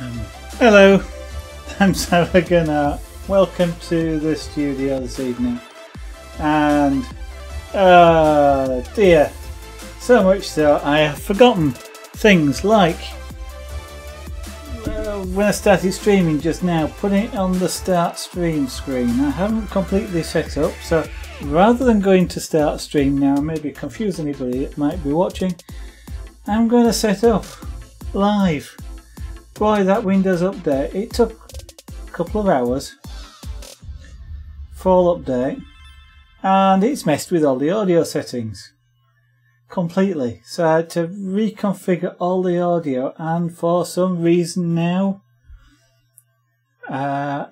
Hello, I'm Sarah. Welcome to the studio this evening. And dear, so much so I have forgotten things like when I started streaming just now, putting it on the start stream screen. I haven't completely set up, so rather than going to start stream now and maybe confuse anybody that might be watching, I'm going to set up live. Boy, that Windows update, it took a couple of hours, full update, and it's messed with all the audio settings completely. So I had to reconfigure all the audio, and for some reason now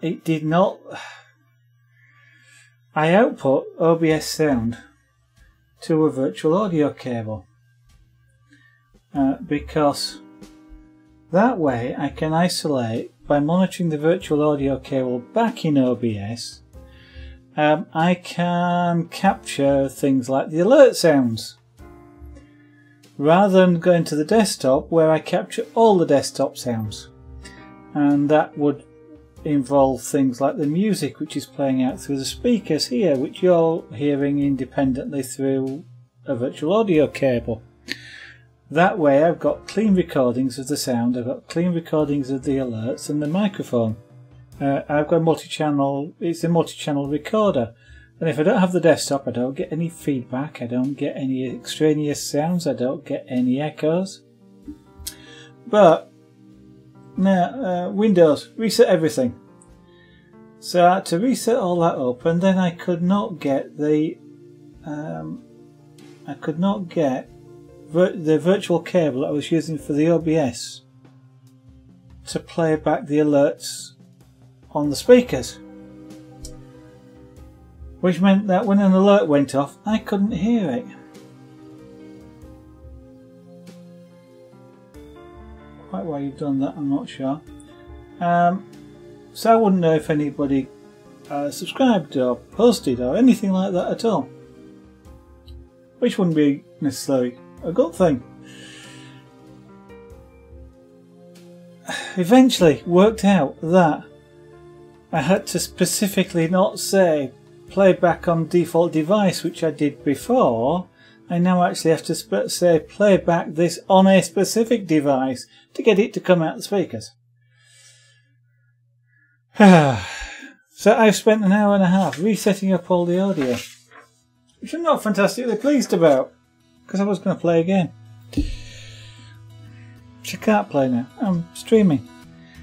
it did not. I output OBS sound to a virtual audio cable because that way I can isolate by monitoring the virtual audio cable back in OBS. I can capture things like the alert sounds rather than going to the desktop where I capture all the desktop sounds, and that would involve things like the music which is playing out through the speakers here, which you're hearing independently through a virtual audio cable. That way I've got clean recordings of the sound, I've got clean recordings of the alerts and the microphone. I've got a multi-channel, it's a multi-channel recorder, and if I don't have the desktop I don't get any feedback, I don't get any extraneous sounds, I don't get any echoes. But now Windows, reset everything. So I had to reset all that up, and then I could not get the the virtual cable I was using for the OBS to play back the alerts on the speakers, which meant that when an alert went off I couldn't hear it. Quite why you've done that I'm not sure. So I wouldn't know if anybody subscribed or posted or anything like that at all, which wouldn't be necessarily a good thing. Eventually worked out that I had to specifically not say playback on default device, which I did before. I now actually have to say playback this on a specific device to get it to come out the speakers. So I've spent an hour and a half resetting up all the audio, which I'm not fantastically pleased about, because I was going to play again. Which I can't play now, I'm streaming.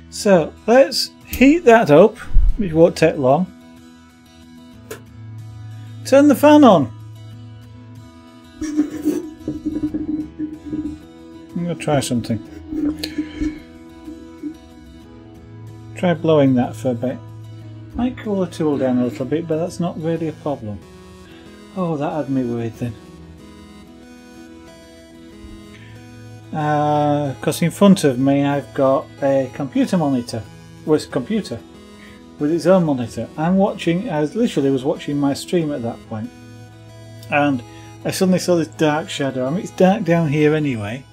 So let's heat that up, which won't take long. Turn the fan on. I'm going to try something. Try blowing that for a bit. Might cool the tool down a little bit, but that's not really a problem. Oh, that had me worried then. Because in front of me I've got a computer monitor. Well, it's a computer with its own monitor. I literally was watching my stream at that point, and I suddenly saw this dark shadow. I mean, it's dark down here anyway,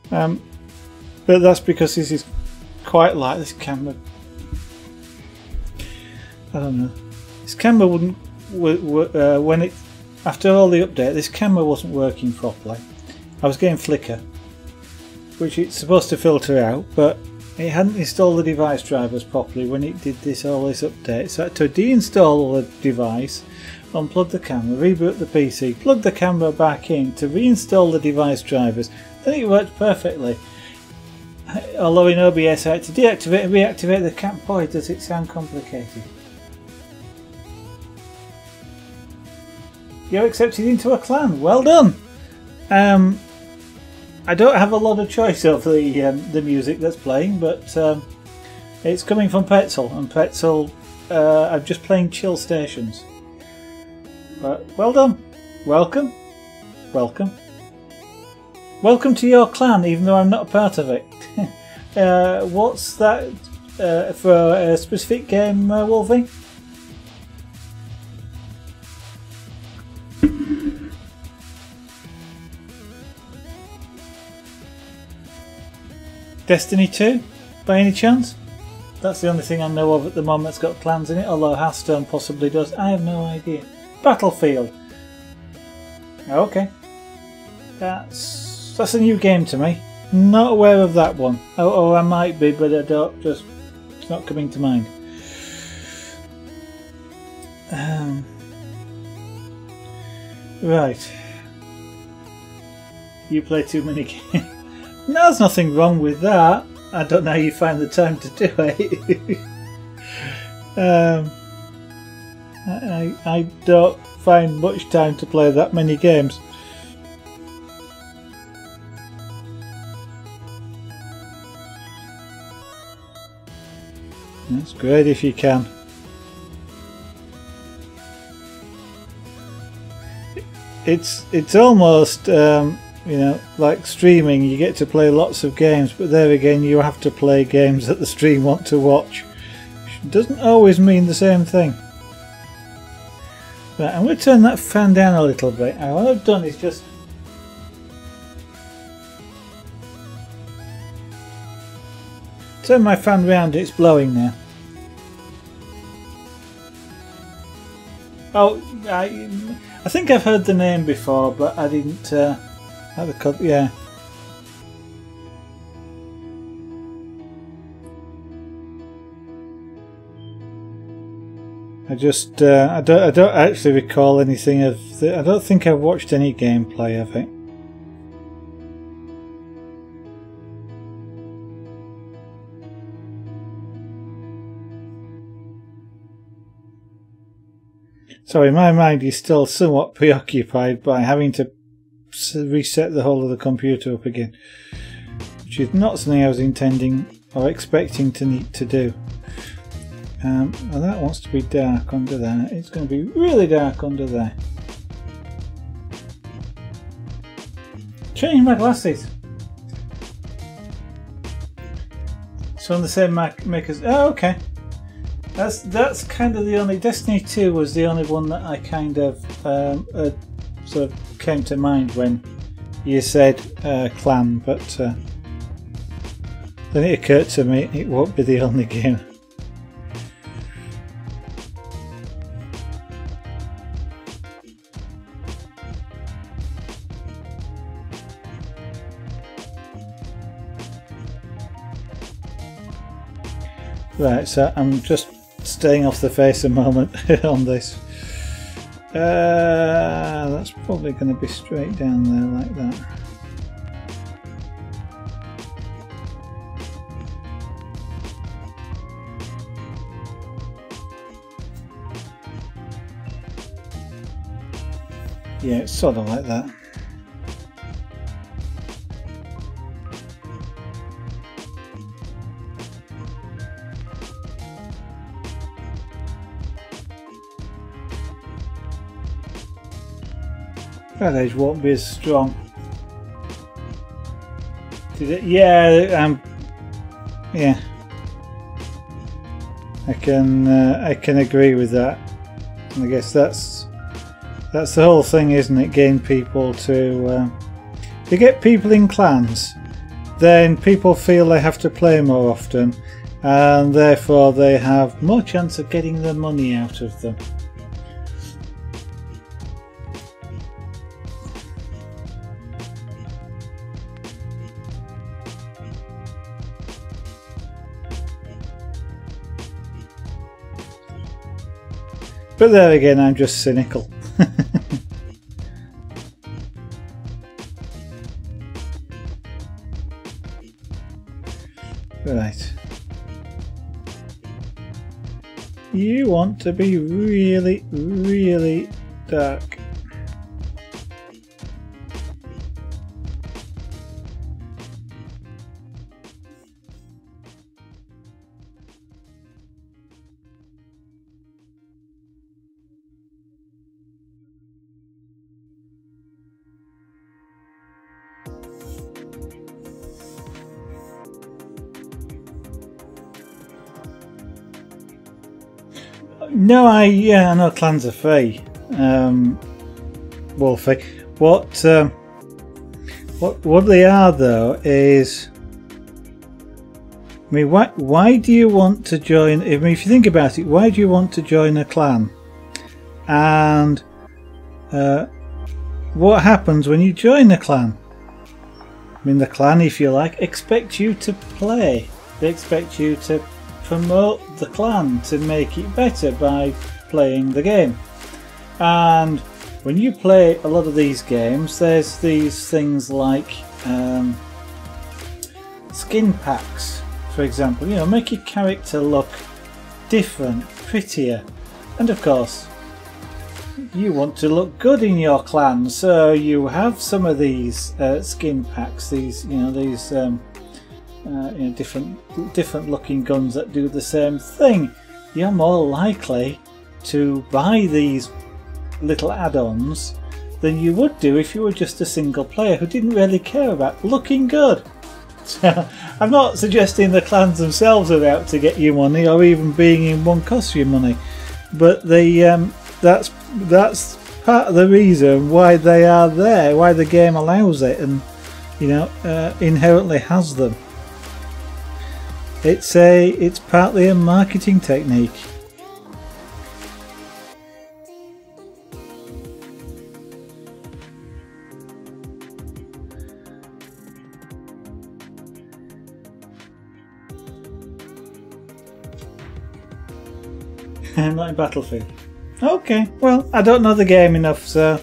but that's because this is quite light. This camera, I don't know. This camera wouldn't when it after all the update. This camera wasn't working properly. I was getting flicker, which it's supposed to filter out, but it hadn't installed the device drivers properly when it did all this update. So I had to deinstall the device, unplug the camera, reboot the PC, plug the camera back in to reinstall the device drivers. Then it worked perfectly. Although in OBS I had to deactivate and reactivate the camera. Boy, does it sound complicated. You're accepted into a clan. Well done. I don't have a lot of choice over the music that's playing, but it's coming from Pretzel, and Pretzel, I'm just playing chill stations. But well done, welcome, welcome, welcome to your clan, even though I'm not a part of it. What's that for a specific game, Wolfie? Destiny 2? by any chance? That's the only thing I know of at the moment that's got clans in it, although Hearthstone possibly does. I have no idea. Battlefield. Okay. That's a new game to me. Not aware of that one. Or I might be, but I don't just... It's not coming to mind. Right. You play too many games. No, there's nothing wrong with that. I don't know how you find the time to do it. I don't find much time to play that many games. That's great if you can. It's almost you know, like streaming. You get to play lots of games, but there again you have to play games that the stream want to watch. Which doesn't always mean the same thing. Right, I'm going to turn that fan down a little bit. And what I've done is just turn my fan round. It's blowing now. Oh, I think I've heard the name before, but I didn't. Yeah. I don't actually recall anything of. I don't think I've watched any gameplay of it. Sorry, my mind is still somewhat preoccupied by having to reset the whole of the computer up again, which is not something I was intending or expecting to need to do. Well, that wants to be dark under there. It's going to be really dark under there. Change my glasses. So on the same makers. Oh, okay. That's kind of the only. Destiny 2 was the only one that I kind of sort of came to mind when you said clan, but then it occurred to me it won't be the only game. Right, so I'm just staying off the face a moment on this. That's probably going to be straight down there like that. Yeah, it's sort of like that. That edge won't be as strong. Did it? Yeah, yeah. I can agree with that. I guess that's the whole thing, isn't it? Getting people to get people in clans, then people feel they have to play more often, and therefore they have more chance of getting the money out of them. But there again, I'm just cynical. Right. You want to be really, really dark. No, I know clans are free, Wolfie. What they are though is, I mean, why do you want to join? I mean, if you think about it, why do you want to join a clan? And what happens when you join a clan? I mean, the clan, if you like, expect you to play. They expect you to promote the clan, to make it better by playing the game. And when you play a lot of these games, there's these things like skin packs, for example. You know, make your character look different, prettier, and of course you want to look good in your clan, so you have some of these skin packs, these different looking guns that do the same thing. You're more likely to buy these little add-ons than you would do if you were just a single player who didn't really care about looking good. So, I'm not suggesting the clans themselves are out to get you money, or even being in one costs you money, but that's part of the reason why they are there, why the game allows it, and inherently has them. It's partly a marketing technique. I'm not in Battlefield. Okay, well, I don't know the game enough, so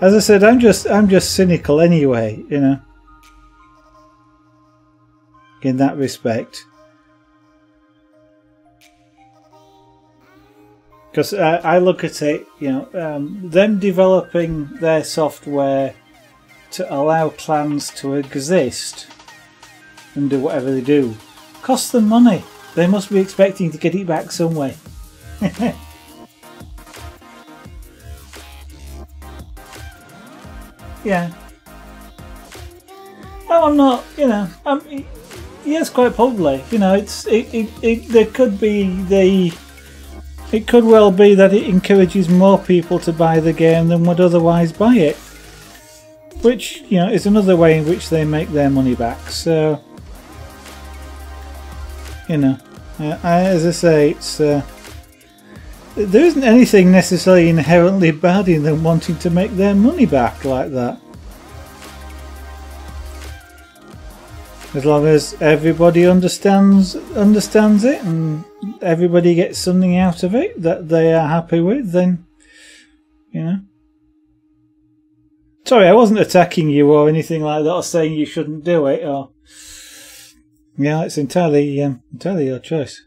as I said, I'm just cynical anyway, you know, in that respect, because I look at it, you know, them developing their software to allow clans to exist and do whatever they do costs them money. They must be expecting to get it back some way. Yeah. No, I'm not. You know, yes, quite probably. You know, there could be it could well be that it encourages more people to buy the game than would otherwise buy it, which, you know, is another way in which they make their money back. So, you know, as I say, it's there isn't anything necessarily inherently bad in them wanting to make their money back like that, as long as everybody understands it and everybody gets something out of it that they are happy with. Then, you know. Sorry, I wasn't attacking you or anything like that, or saying you shouldn't do it, or. Yeah, it's entirely your choice.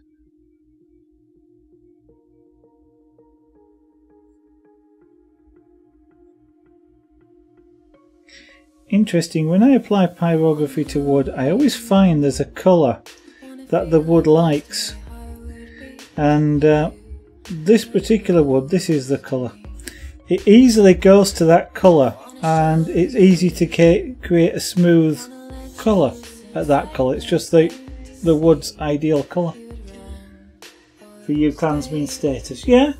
Interesting, when I apply pyrography to wood, I always find there's a colour that the wood likes. And this particular wood, this is the colour. It easily goes to that colour, and it's easy to create a smooth colour at that colour. It's just the wood's ideal colour for you clansman status. Yeah.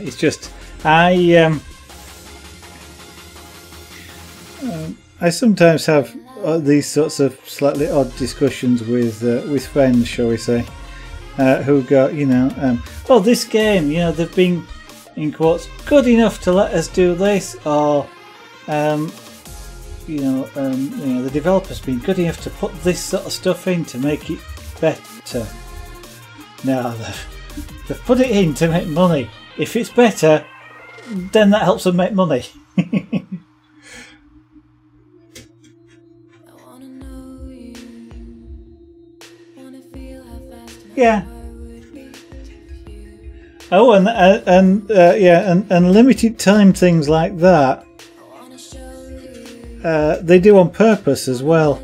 It's just I sometimes have these sorts of slightly odd discussions with friends, shall we say, who go, you know, oh, this game, you know, they've been, in quotes, good enough to let us do this, or the developer's been good enough to put this sort of stuff in to make it better. No, They've put it in to make money. If it's better, then that helps them make money. Yeah. Oh, and limited time things like that. They do on purpose as well.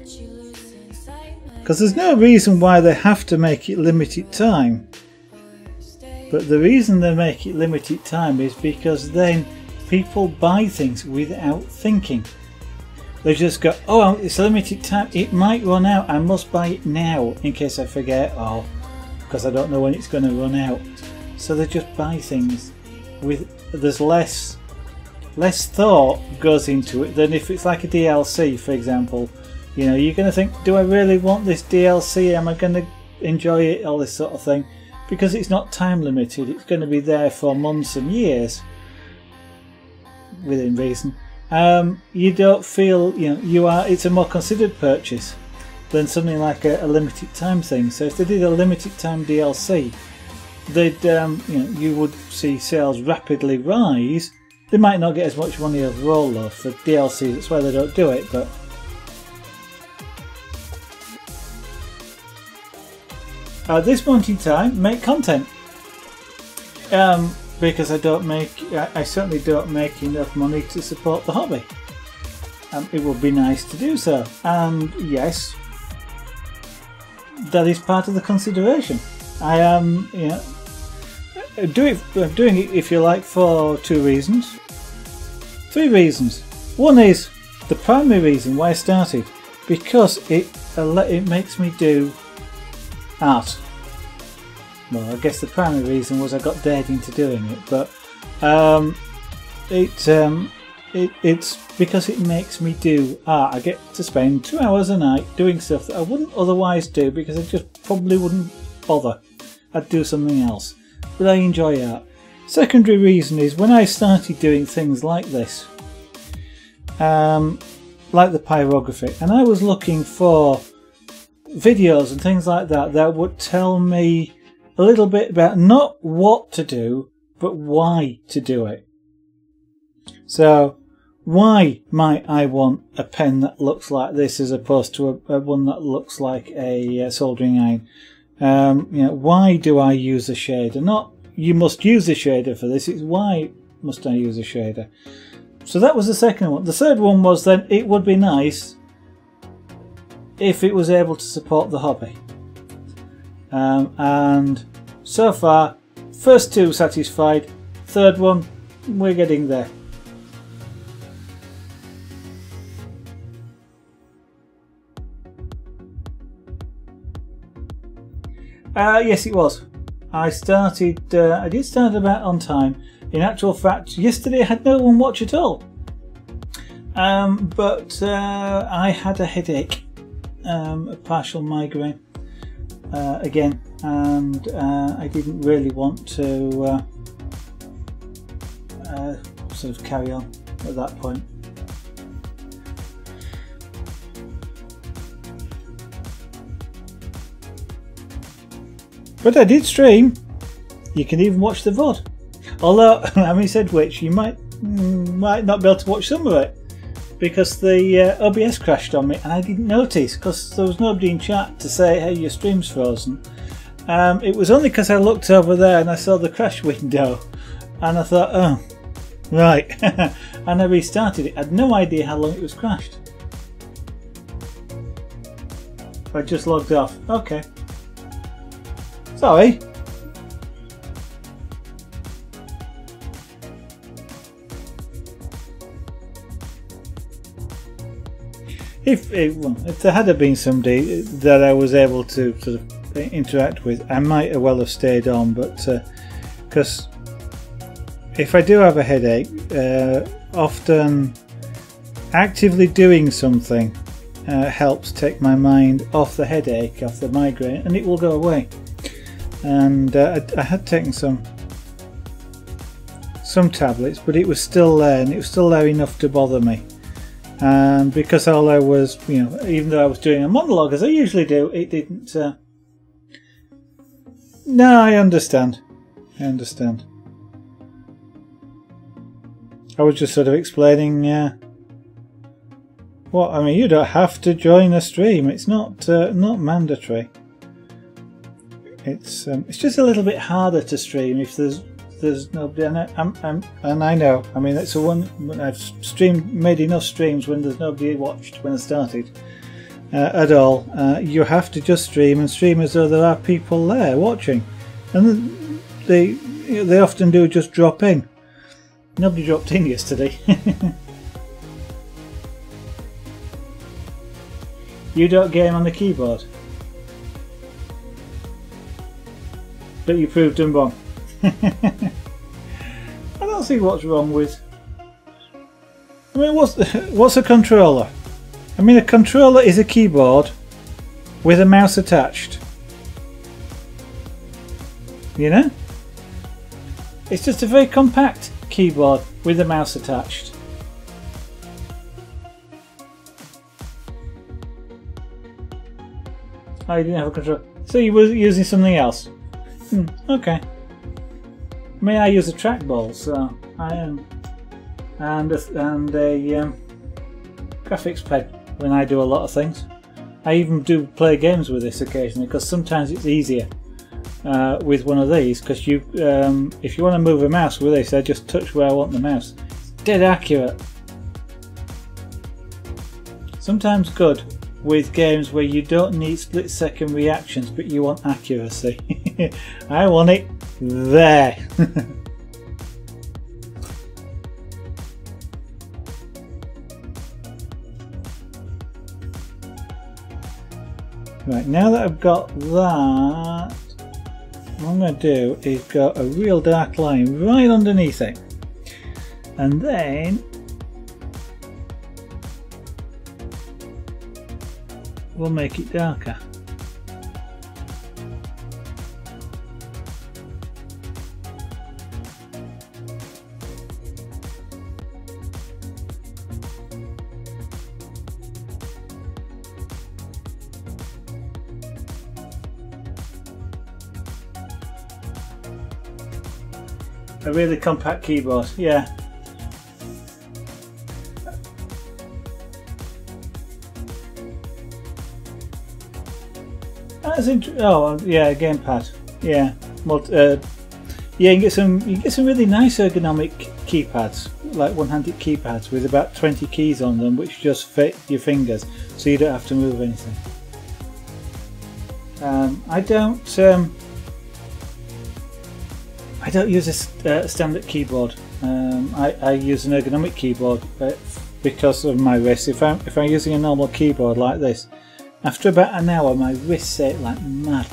Because there's no reason why they have to make it limited time. But the reason they make it limited time is because then people buy things without thinking. They just go, oh, it's limited time, it might run out, I must buy it now in case I forget, or because I don't know when it's going to run out. So they just buy things with, there's less thought goes into it than if it's like a DLC, for example. You know, you're going to think, do I really want this DLC? Am I going to enjoy it? All this sort of thing. Because it's not time limited, it's going to be there for months and years, within reason. You don't feel, you know, it's a more considered purchase than something like a limited time thing. So if they did a limited time DLC, they'd, you would see sales rapidly rise. They might not get as much money overall though for DLC. That's why they don't do it. But at this point in time, make content. Because I certainly don't make enough money to support the hobby. It would be nice to do so, and yes, that is part of the consideration. I am, I'm doing it, if you like, for 2 reasons, 3 reasons. One is the primary reason why I started, because it makes me do art. Well, I guess the primary reason was I got dared into doing it, but it's because it makes me do art. I get to spend 2 hours a night doing stuff that I wouldn't otherwise do because I just probably wouldn't bother. I'd do something else. But I enjoy art. Secondary reason is when I started doing things like this, like the pyrography, and I was looking for videos and things like that that would tell me a little bit about not what to do, but why to do it. So, why might I want a pen that looks like this as opposed to a one that looks like a soldering iron? Why do I use a shader? Not you must use a shader for this, it's why must I use a shader? So that was the second one. The third one was then it would be nice if it was able to support the hobby. And so far, first 2 satisfied, third one, we're getting there. Yes, it was. I did start about on time. In actual fact, yesterday I had no one watch at all. But I had a headache, a partial migraine again, and I didn't really want to sort of carry on at that point. But I did stream. You can even watch the VOD. Although, having said which, you might not be able to watch some of it because the OBS crashed on me and I didn't notice because there was nobody in chat to say, hey, your stream's frozen. It was only because I looked over there and I saw the crash window and I thought, oh, right. And I restarted it. I had no idea how long it was crashed. I just logged off. Okay. Sorry. If there had been somebody that I was able to sort of interact with, I might have well have stayed on, but because if I do have a headache, often actively doing something helps take my mind off the headache, off the migraine, and it will go away. And I had taken some tablets, but it was still there, and it was still there enough to bother me. And because all I was, even though I was doing a monologue as I usually do, it didn't. No, I understand. I understand. I was just sort of explaining what I mean. You don't have to join a stream. It's not mandatory. It's just a little bit harder to stream if there's nobody. And I know. I mean, it's the one I've made enough streams when there's nobody watched when I started at all. You have to just stream and stream as though there are people there watching, and they often do just drop in. Nobody dropped in yesterday. You don't game on the keyboard, but you proved them wrong. I don't see what's wrong with. I mean, what's a controller? I mean, a controller is a keyboard with a mouse attached. You know, it's just a very compact keyboard with a mouse attached. Oh, you didn't have a controller, so you were using something else. Okay. I mean, I use a trackball, so I am, and a graphics pen when I do a lot of things. I even do play games with this occasionally because sometimes it's easier with one of these. Because you, if you want to move a mouse with this, I just touch where I want the mouse. It's dead accurate. Sometimes good with games where you don't need split-second reactions, but you want accuracy. I want it there. Right, now that I've got that, what I'm going to do is go a real dark line right underneath it, and then we'll make it darker. A really compact keyboard, yeah. That's oh yeah, gamepad. Yeah, yeah. You get some really nice ergonomic keypads, like one-handed keypads with about 20 keys on them, which just fit your fingers, so you don't have to move anything. I don't use a standard keyboard. I use an ergonomic keyboard because of my wrist. If I'm using a normal keyboard like this, after about an hour my wrists ache like mad.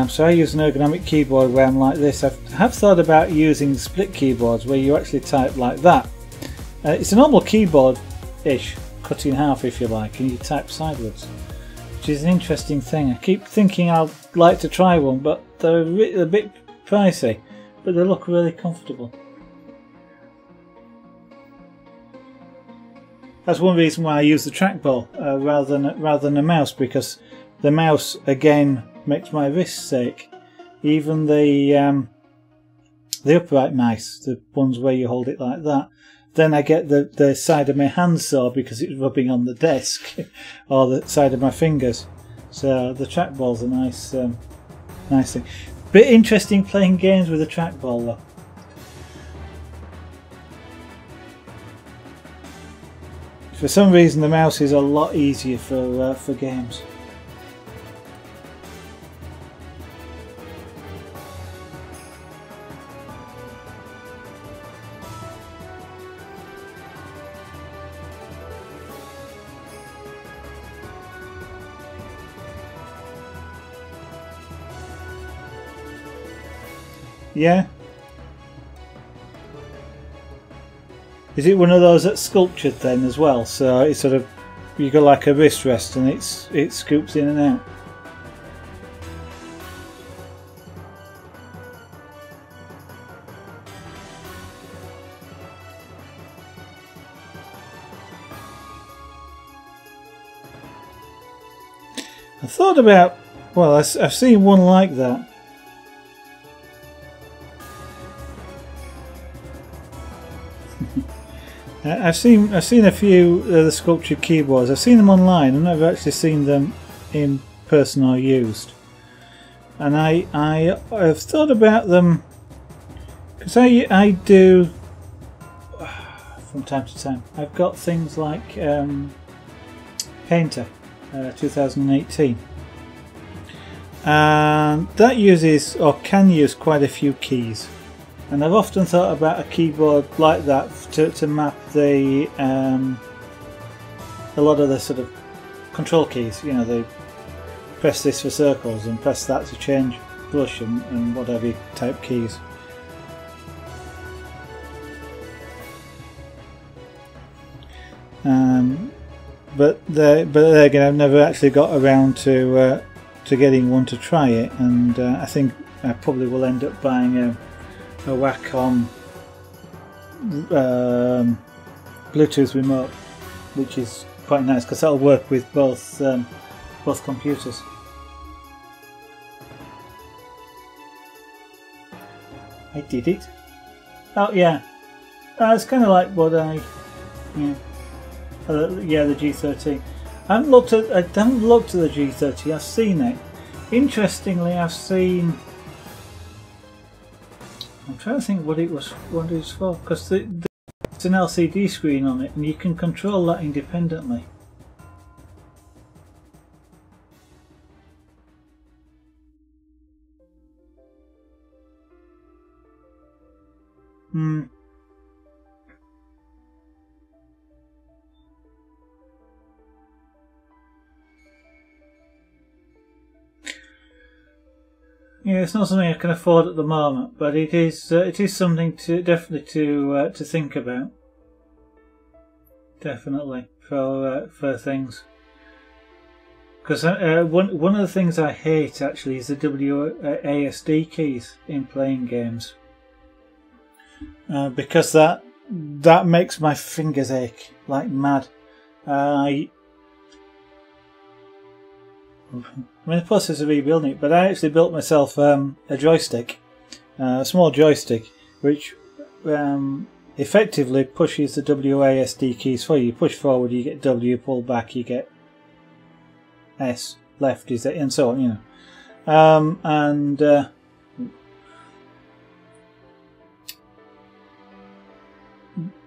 So I use an ergonomic keyboard where I'm like this. I have thought about using split keyboards where you actually type like that. It's a normal keyboard-ish, cut in half if you like, and you type sideways, which is an interesting thing. I keep thinking I'd like to try one, but they're a bit pricey, but they look really comfortable. That's one reason why I use the trackball rather than a mouse, because the mouse again makes my wrists ache. Even the upright mice, the ones where you hold it like that, then I get the side of my hand sore because it's rubbing on the desk or the side of my fingers. So the trackball's a nice thing. Bit interesting playing games with a trackball though. For some reason the mouse is a lot easier for games. Yeah. Is it one of those that's sculptured then as well? So it's sort of, you got like a wrist rest and it scoops in and out. I thought about, well, I've seen one like that. I've seen a few of the sculptured keyboards. I've seen them online. I've never actually seen them in person or used. And I've thought about them because I do from time to time. I've got things like Painter 2018, and that uses or can use quite a few keys. And I've often thought about a keyboard like that to map a lot of the sort of control keys. You know, they press this for circles and press that to change blush and whatever type keys. But there again, I've never actually got around to getting one to try it, and I think I probably will end up buying a Wacom Bluetooth remote, which is quite nice because that'll work with both computers. I did it. Oh yeah, it's kind of like what the G13. I haven't looked at the G30. I've seen it. Interestingly, I've seen. I'm trying to think what it was for, because it's an LCD screen on it, and you can control that independently. Yeah, it's not something I can afford at the moment, but it is something definitely to think about. Definitely for things, because one of the things I hate actually is the WASD keys in playing games, because that makes my fingers ache like mad. I'm in the process of rebuilding it, but I actually built myself a joystick, a small joystick, which effectively pushes the WASD keys for you. You push forward, you get W, pull back, you get S, left is it, and so on, you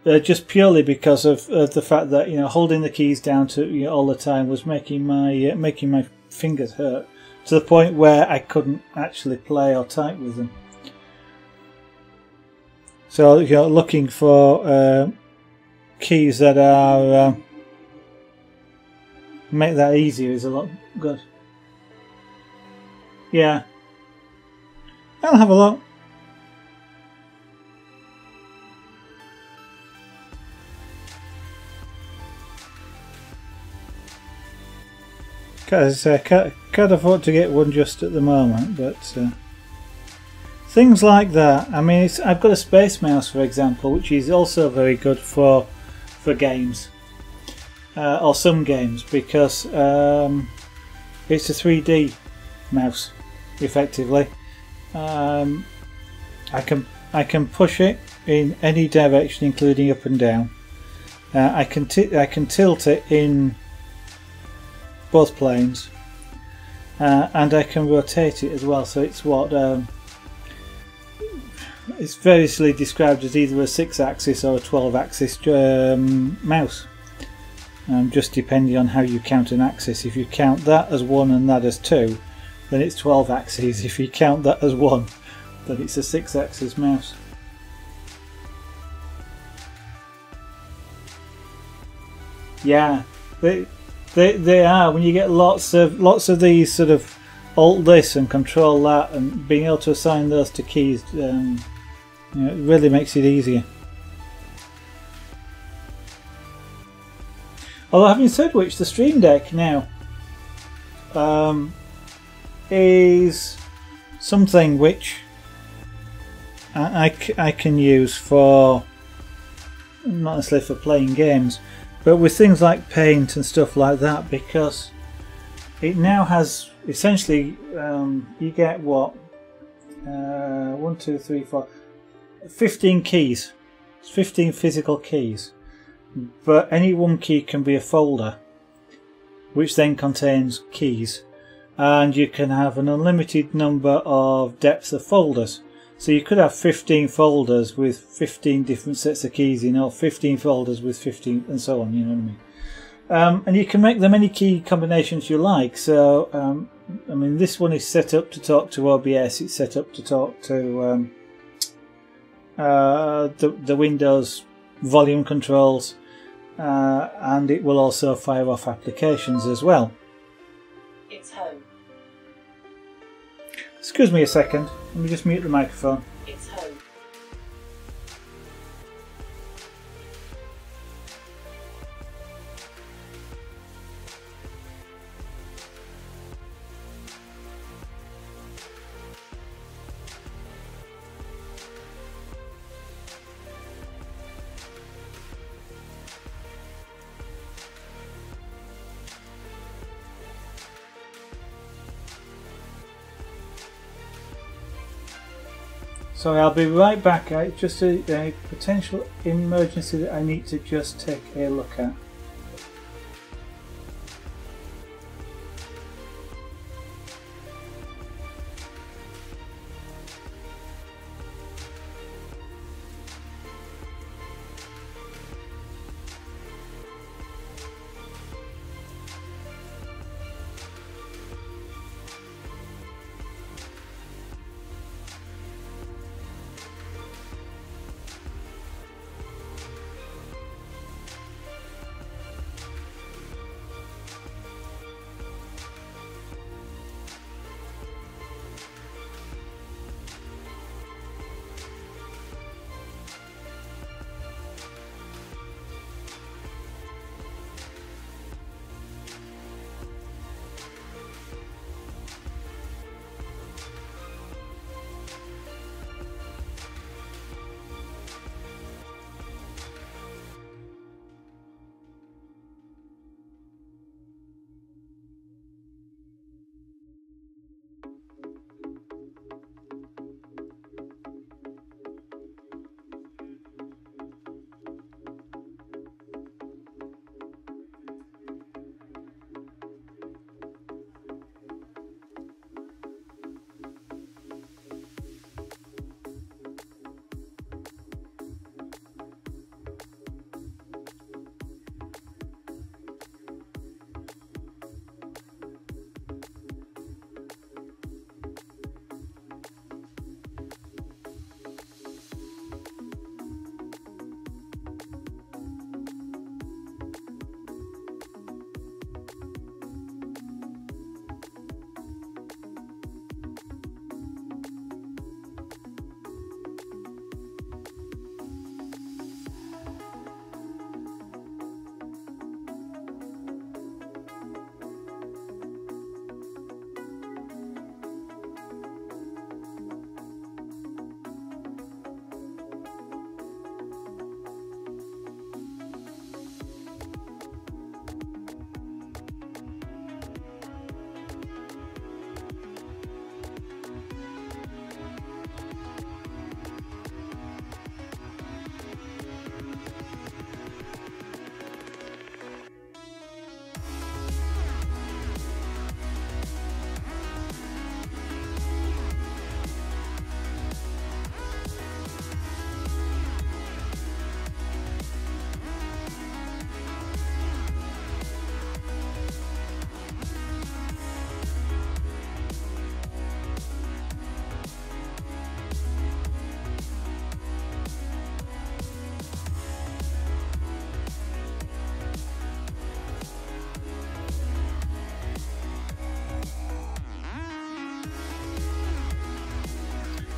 know. Just purely because of the fact that, you know, holding the keys down to all the time was making my fingers hurt to the point where I couldn't actually play or type with them. So, you know, looking for keys that are make that easier is a lot good. Yeah, I'll have a look. As I say, can't afford to get one just at the moment, but things like that. I mean, I've got a Space Mouse, for example, which is also very good for games, or some games, because it's a 3D mouse, effectively. I can push it in any direction, including up and down. I can tilt it in both planes, and I can rotate it as well. So it's what it's variously described as either a 6-axis or a 12-axis mouse, just depending on how you count an axis. If you count that as 1 and that as 2, then it's 12 axes. If you count that as 1, then it's a 6-axis mouse. Yeah, they are. When you get lots of these sort of alt this and control that, and being able to assign those to keys, you know, it really makes it easier. Although, having said which, the Stream Deck now is something which I can use for, not necessarily for playing games, but with things like Paint and stuff like that, because it now has essentially you get what 1, 2, 3, 4, 15 keys, 15 physical keys, but any one key can be a folder, which then contains keys, and you can have an unlimited number of depth of folders. So you could have 15 folders with 15 different sets of keys in, or 15 folders with 15, and so on, you know what I mean. And you can make them any key combinations you like. So I mean, this one is set up to talk to OBS, it's set up to talk to the Windows volume controls, and it will also fire off applications as well. It's home. Excuse me a second, let me just mute the microphone. It's home. So I'll be right back. It's just a potential emergency that I need to just take a look at.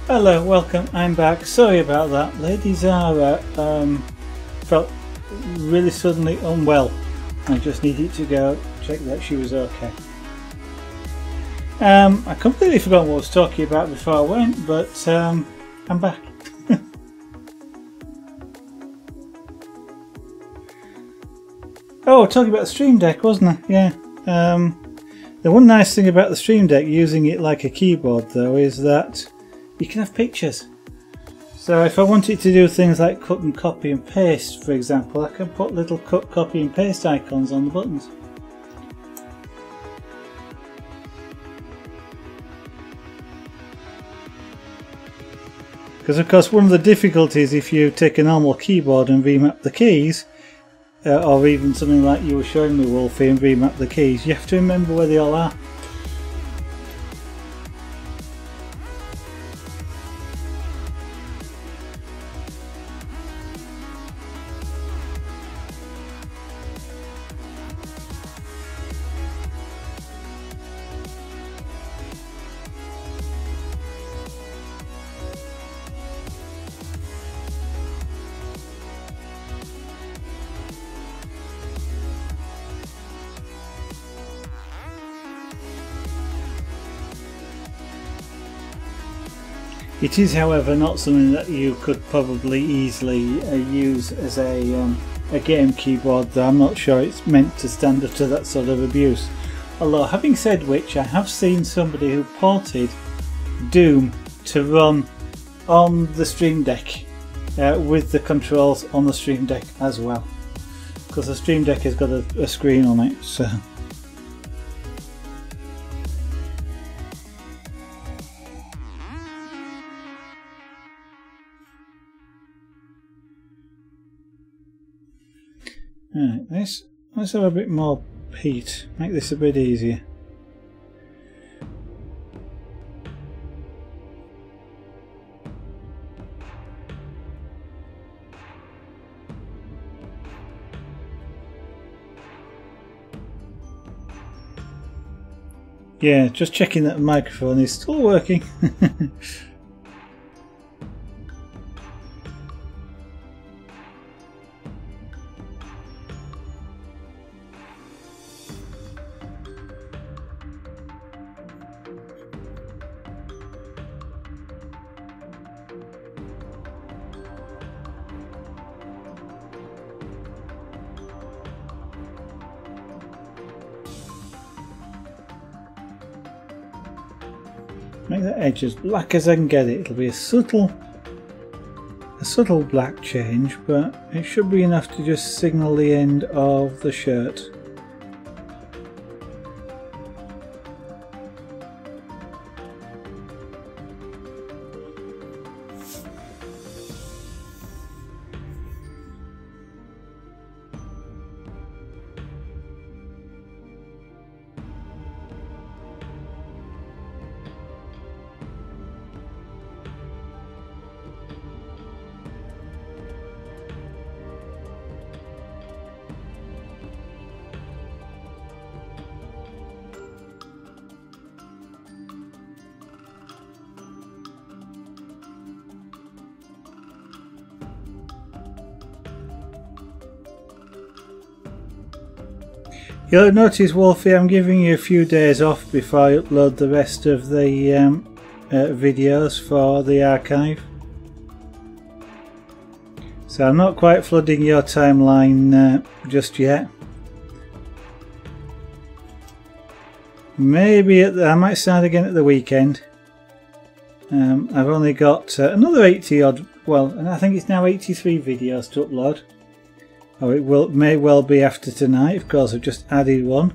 Hello, welcome, I'm back. Sorry about that. Lady Zara felt really suddenly unwell. I just needed to go check that she was okay. I completely forgot what I was talking about before I went, but I'm back. Oh, talking about the Stream Deck, wasn't I? Yeah. The one nice thing about the Stream Deck, using it like a keyboard though, is that you can have pictures. So if I wanted to do things like cut and copy and paste, for example, I can put little cut, copy and paste icons on the buttons. Because of course one of the difficulties if you take a normal keyboard and remap the keys, or even something like you were showing me, Wolfie, and remap the keys, you have to remember where they all are. It is, however, not something that you could probably easily use as a game keyboard, though I'm not sure it's meant to stand up to that sort of abuse. Although, having said which, I have seen somebody who ported Doom to run on the Stream Deck with the controls on the Stream Deck as well, because the Stream Deck has got a screen on it. So. Right, let's have a bit more heat, make this a bit easier. Yeah, just checking that the microphone is still working. Make that edge as black as I can get it. It'll be a subtle black change, but it should be enough to just signal the end of the shirt. You'll notice, Wolfie, I'm giving you a few days off before I upload the rest of the videos for the archive. So I'm not quite flooding your timeline just yet. Maybe I might start again at the weekend. I've only got another 80 odd, well, and I think it's now 83 videos to upload. Oh, it may well be after tonight, of course. I've just added one.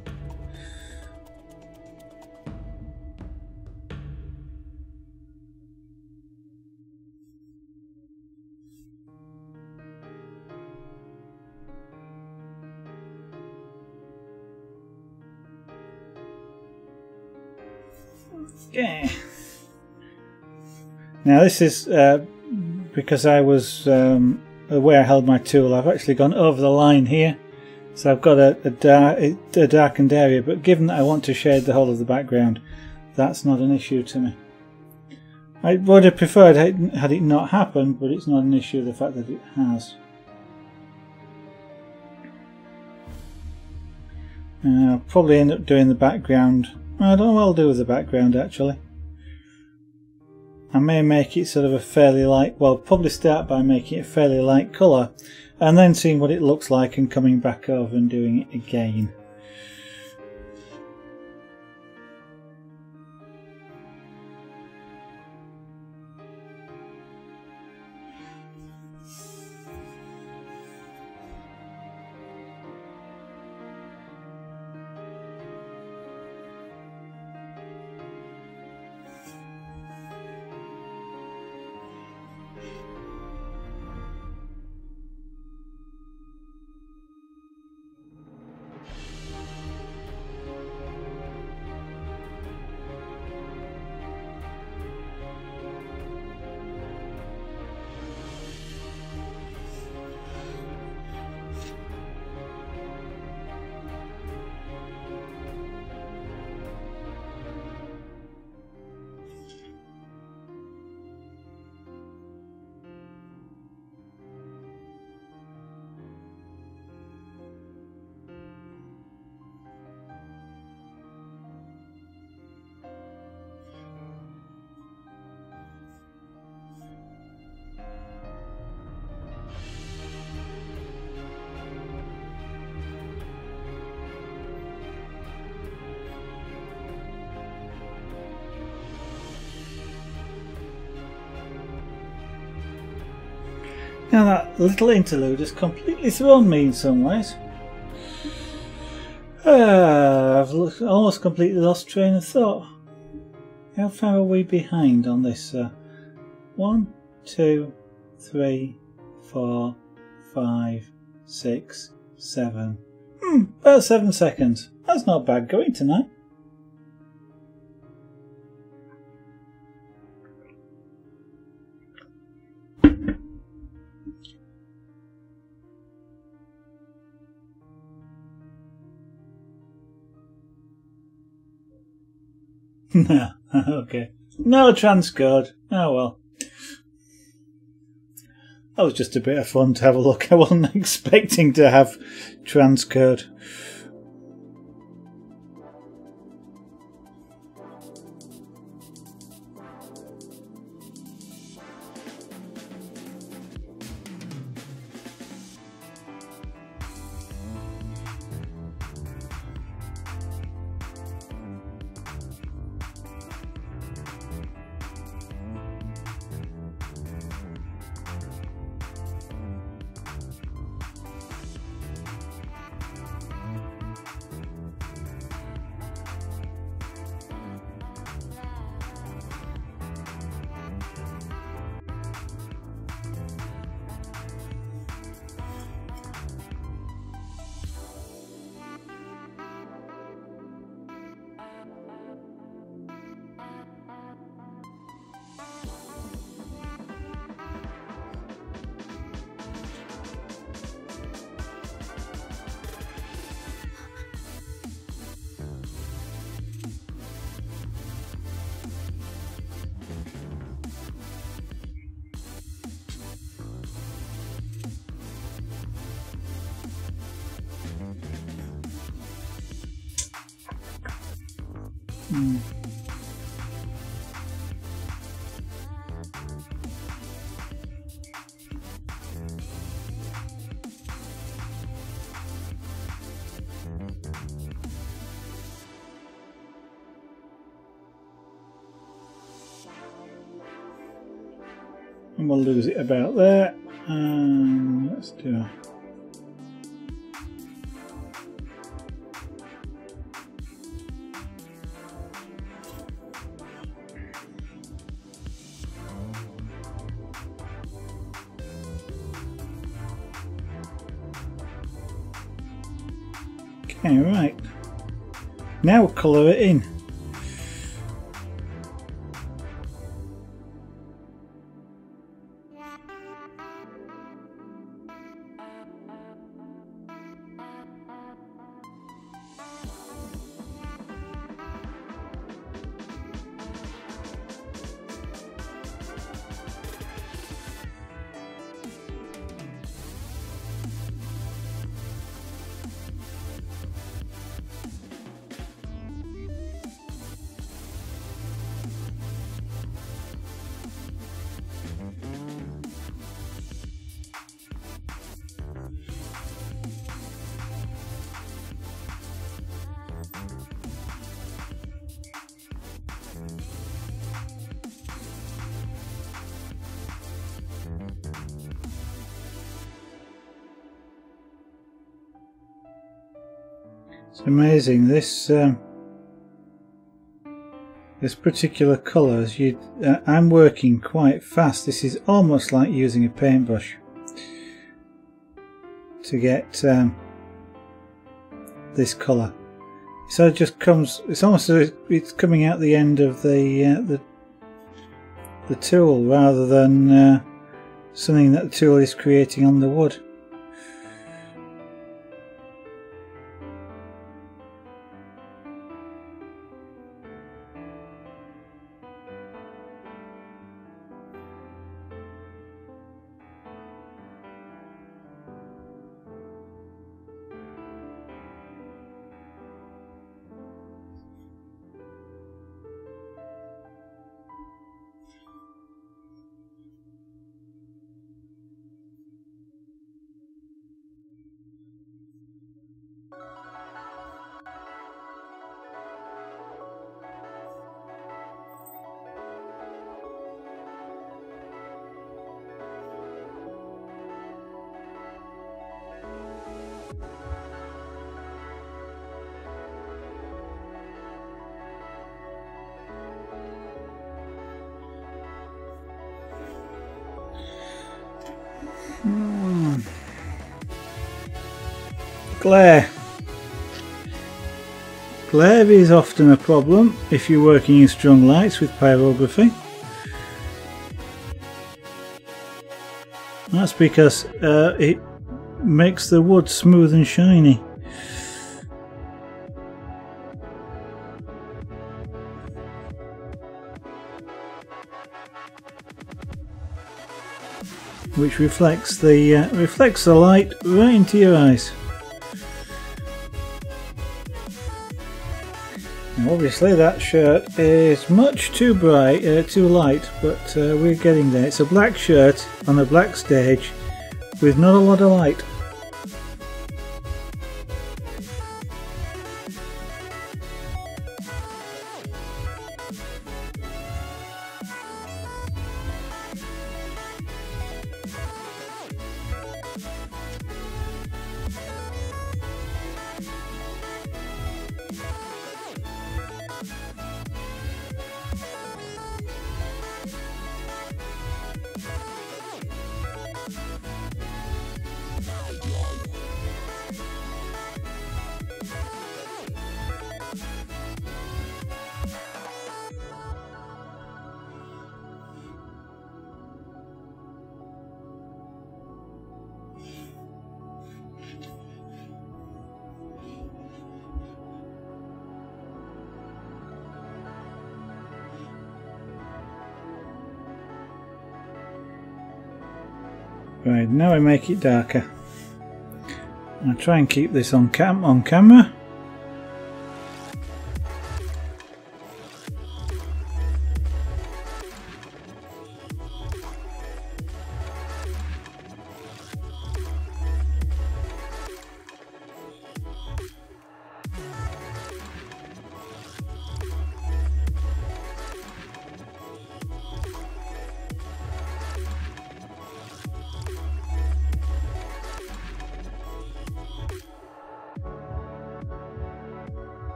Okay. Now this is because I was where I held my tool. I've actually gone over the line here, so I've got a darkened area, but given that I want to shade the whole of the background, that's not an issue to me. I would have preferred had it not happened, but it's not an issue, the fact that it has. I'll probably end up doing the background. I don't know what I'll do with the background actually. I may make it sort of a fairly light, well, probably start by making it a fairly light colour and then seeing what it looks like and coming back over and doing it again. Now that little interlude has completely thrown me in some ways. I've almost completely lost train of thought. How far are we behind on this? 1, 2, 3, 4, 5, 6, 7. About 7 seconds. That's not bad going tonight. Okay. No transcode. Oh well. That was just a bit of fun to have a look. I wasn't expecting to have transcode. And we'll lose it about there. Let's do okay, right. Now we'll colour it in. It's amazing. This particular colour, I'm working quite fast. This is almost like using a paintbrush to get this colour. So it just comes. It's almost as if it's coming out the end of the tool rather than something that the tool is creating on the wood. Glare. Glare is often a problem if you're working in strong lights with pyrography. That's because it makes the wood smooth and shiny. Which reflects the light right into your eyes. Now obviously that shirt is much too bright, too light, but we're getting there. It's a black shirt on a black stage with not a lot of light. Right, now I make it darker. I'll try and keep this on camera.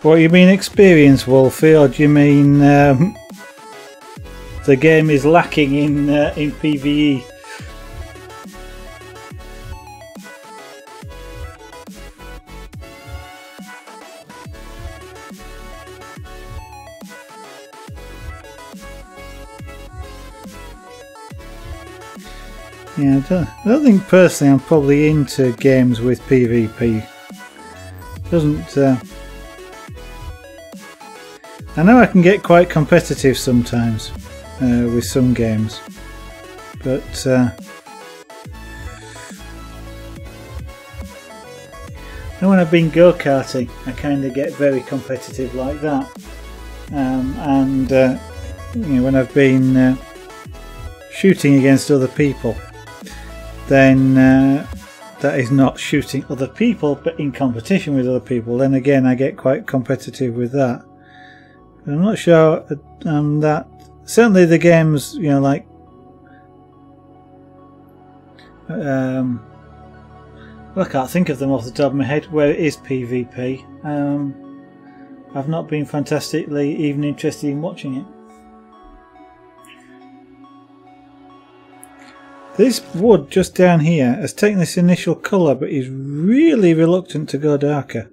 What you mean experience, Wolfie, or do you mean the game is lacking in PvE? Yeah, I don't think personally I'm probably into games with PvP. Doesn't I know I can get quite competitive sometimes with some games, but and when I've been go-karting I kind of get very competitive like that, and you know, when I've been shooting against other people, then that is not shooting other people but in competition with other people, then again I get quite competitive with that. I'm not sure that certainly the games, you know, like well, I can't think of them off the top of my head where it is PvP. I've not been fantastically even interested in watching it. This wood just down here has taken this initial colour but is really reluctant to go darker.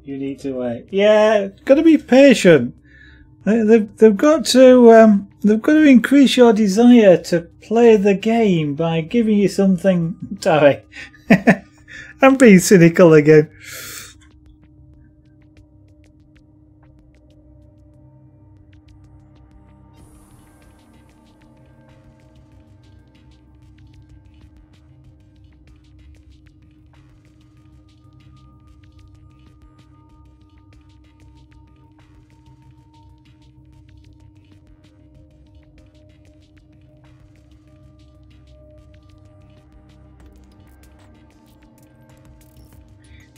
You need to wait. Yeah, got to be patient. They've got to increase your desire to play the game by giving you something. Sorry, I'm being cynical again.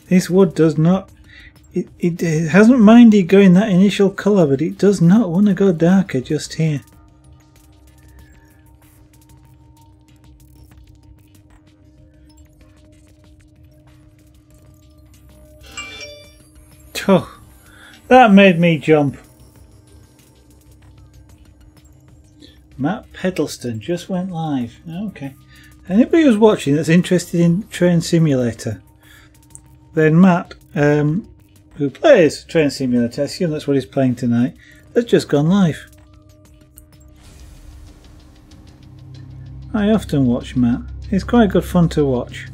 This wood does not... It hasn't minded going that initial colour, but it does not want to go darker just here. Oh, that made me jump. Matt Pedleston just went live. Okay. Anybody who's watching that's interested in Train Simulator, then Matt, who plays Train Simulator, I assume that's what he's playing tonight, has just gone live. I often watch Matt. It's quite good fun to watch.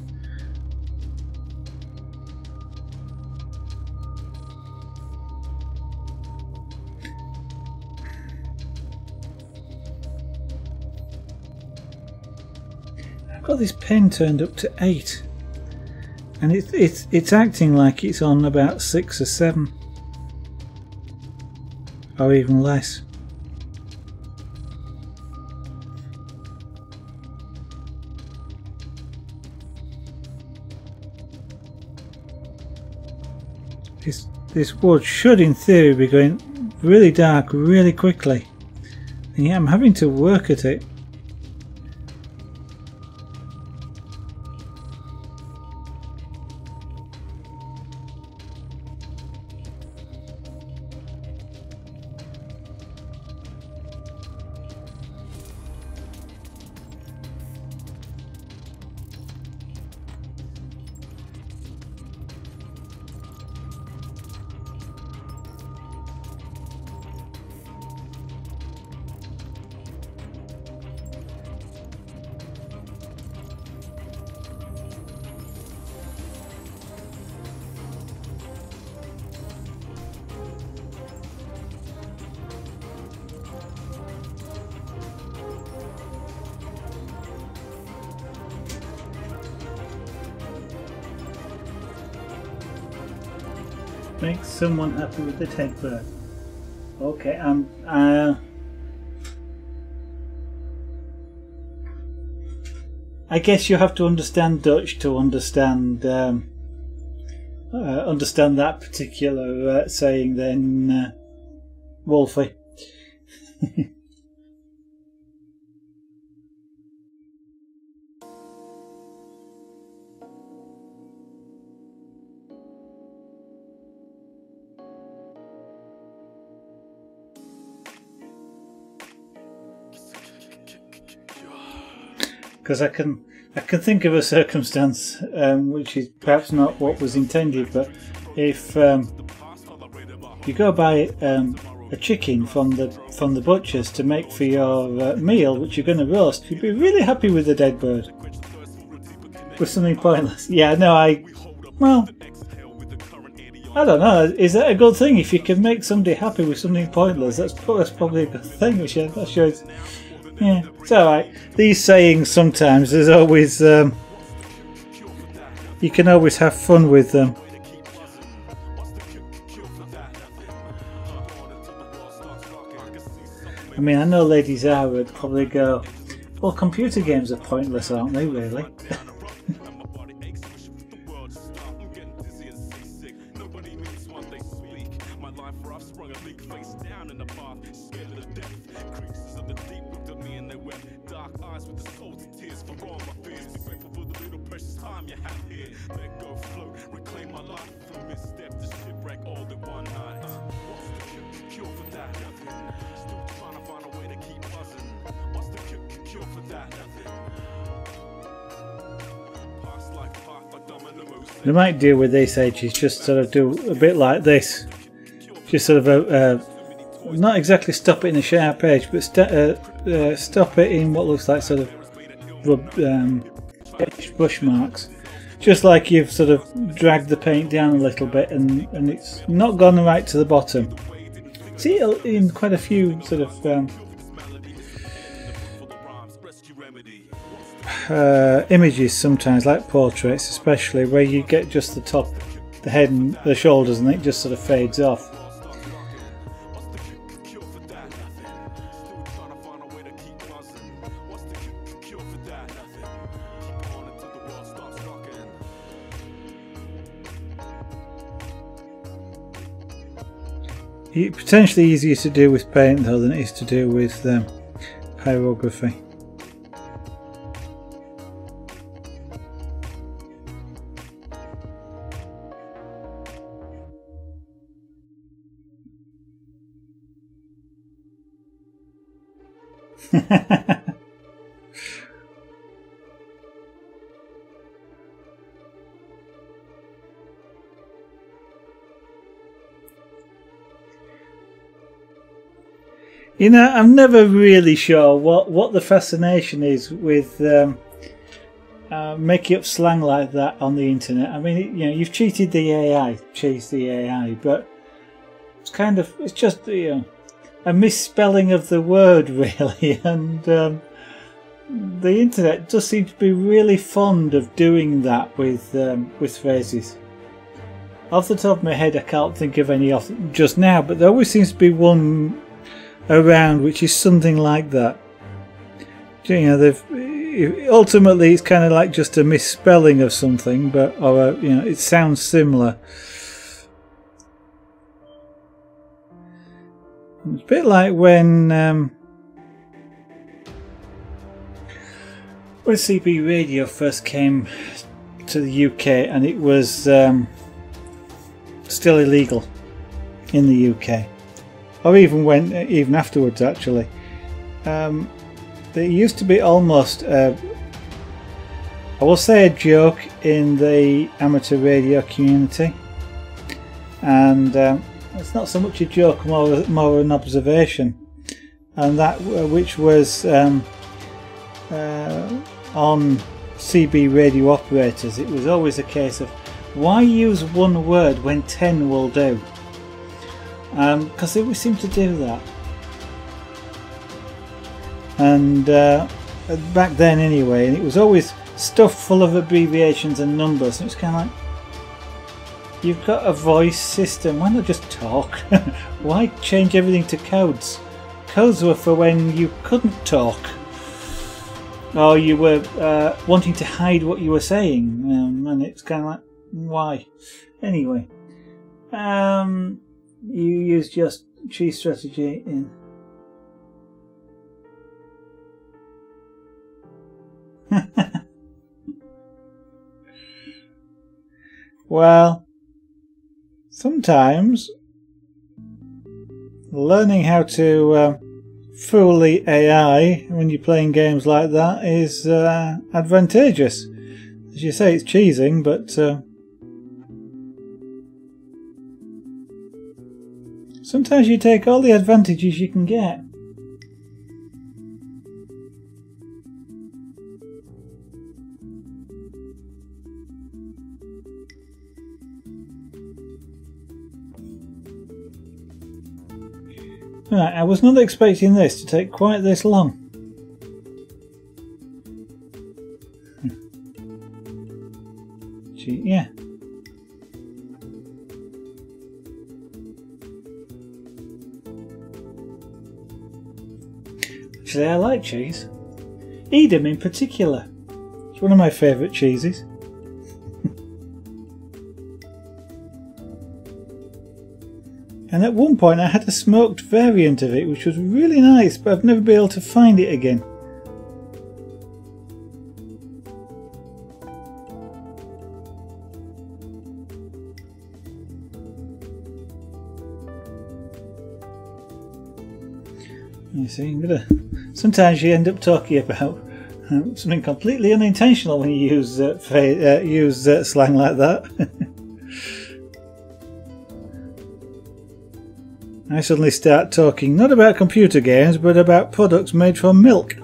Got this pen turned up to 8 and it's acting like it's on about 6 or 7 or even less. This wood should in theory be going really dark really quickly, and yet I'm having to work at it. Make someone happy with the dead bird. Okay, I guess you have to understand Dutch to understand that particular saying. Then, Wolfie. Because I can think of a circumstance which is perhaps not what was intended, but if you go buy a chicken from the butcher's to make for your meal, which you're going to roast, you'd be really happy with the dead bird. With something pointless. Yeah, no, I don't know. Is that a good thing? If you can make somebody happy with something pointless, that's probably a good thing. Which I'm not sure. Yeah, it's alright. These sayings sometimes, there's always you can always have fun with them. I mean, I know Ladies R would probably go, well, computer games are pointless, aren't they, really? We might deal with this edges, just sort of do a bit like this, just sort of not exactly stop it in a sharp edge, but stop it in what looks like sort of edge brush marks, just like you've sort of dragged the paint down a little bit and it's not gone right to the bottom. See in quite a few sort of images sometimes, like portraits especially, where you get just the top, the head and the shoulders, and it just sort of fades off. Potentially easier to do with paint though than it is to do with pyrography. You know, I'm never really sure what the fascination is with making up slang like that on the internet. I mean, you know, you've cheated the AI, but it's just, you know, a misspelling of the word really, and the internet does seem to be really fond of doing that with phrases. Off the top of my head, I can't think of any off just now, but there always seems to be one around which is something like that. You know, ultimately it's kind of like just a misspelling of something, but you know, it sounds similar. It's a bit like when CB radio first came to the UK and it was still illegal in the UK. Or even afterwards, actually. There used to be almost, I will say, a joke in the amateur radio community, and it's not so much a joke, more an observation, and that which was on CB radio operators. It was always a case of, why use one word when 10 will do? Because they always seem to do that, and back then anyway, and it was always stuffed full of abbreviations and numbers, and it's kind of like, you've got a voice system, why not just talk? Why change everything to codes? Codes were for when you couldn't talk, or you were wanting to hide what you were saying, and it's kind of like, why? Anyway, you used your cheese strategy in. Well, sometimes learning how to fool the AI when you're playing games like that is advantageous. As you say, it's cheesing, but sometimes you take all the advantages you can get. Right, I was not expecting this to take quite this long. Gee, yeah. Actually, I like cheese. Edam in particular. It's one of my favourite cheeses. And at one point I had a smoked variant of it, which was really nice, but I've never been able to find it again. You see, sometimes you end up talking about something completely unintentional when you use slang like that. I suddenly start talking not about computer games, but about products made from milk.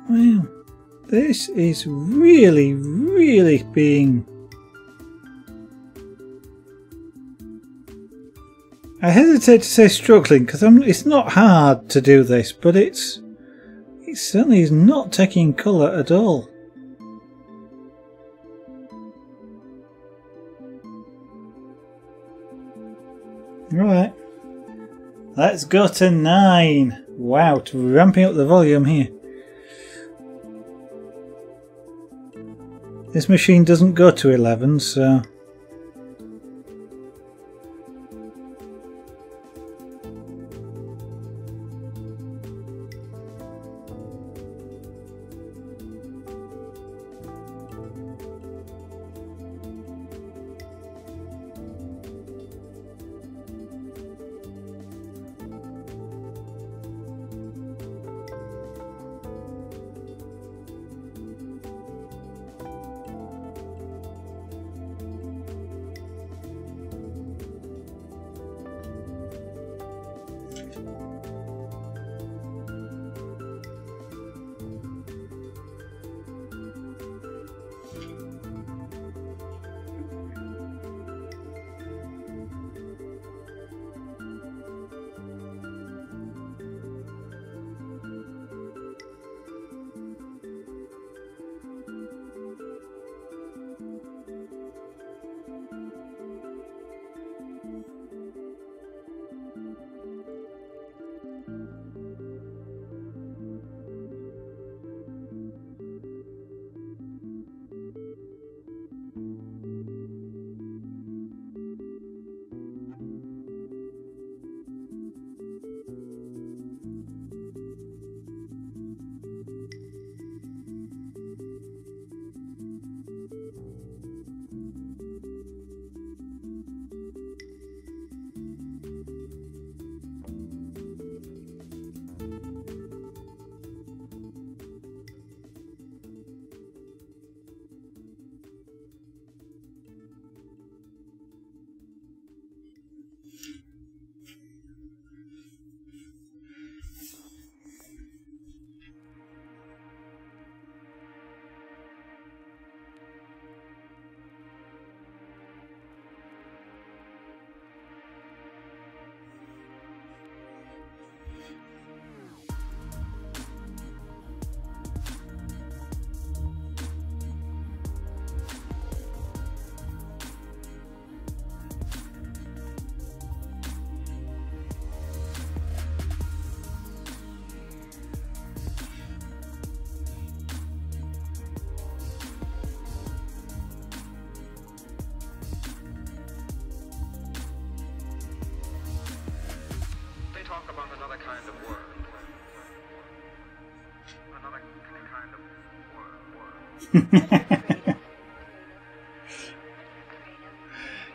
Wow, this is really, really being... I hesitate to say struggling because it's not hard to do this, but it certainly is not taking colour at all. Right. Let's go to 9. Wow, ramping up the volume here. This machine doesn't go to 11, so...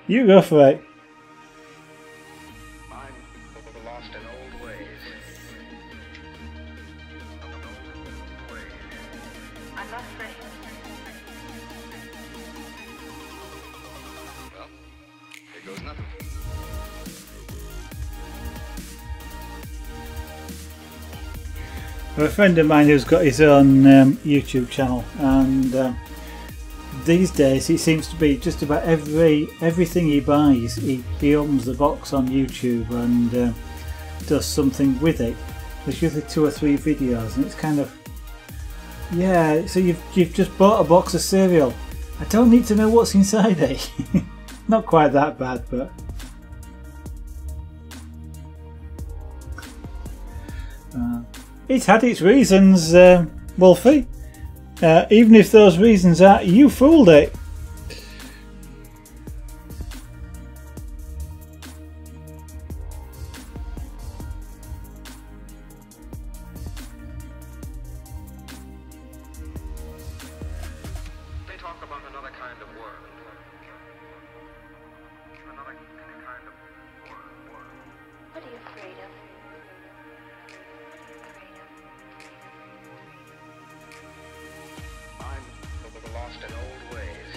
You go for it. I'm lost in old ways. I'm not afraid. Well, here goes nothing. A friend of mine who's got his own YouTube channel, and these days it seems to be just about everything he buys, he opens the box on YouTube and does something with it. There's usually 2 or 3 videos, and it's kind of, yeah. So you've just bought a box of cereal. I don't need to know what's inside it. Not quite that bad, but. It's had its reasons, Wolfie. Even if those reasons are you fooled it. They talk about another kind of world. Another kind of world. What are you afraid of? I'm lost in old ways.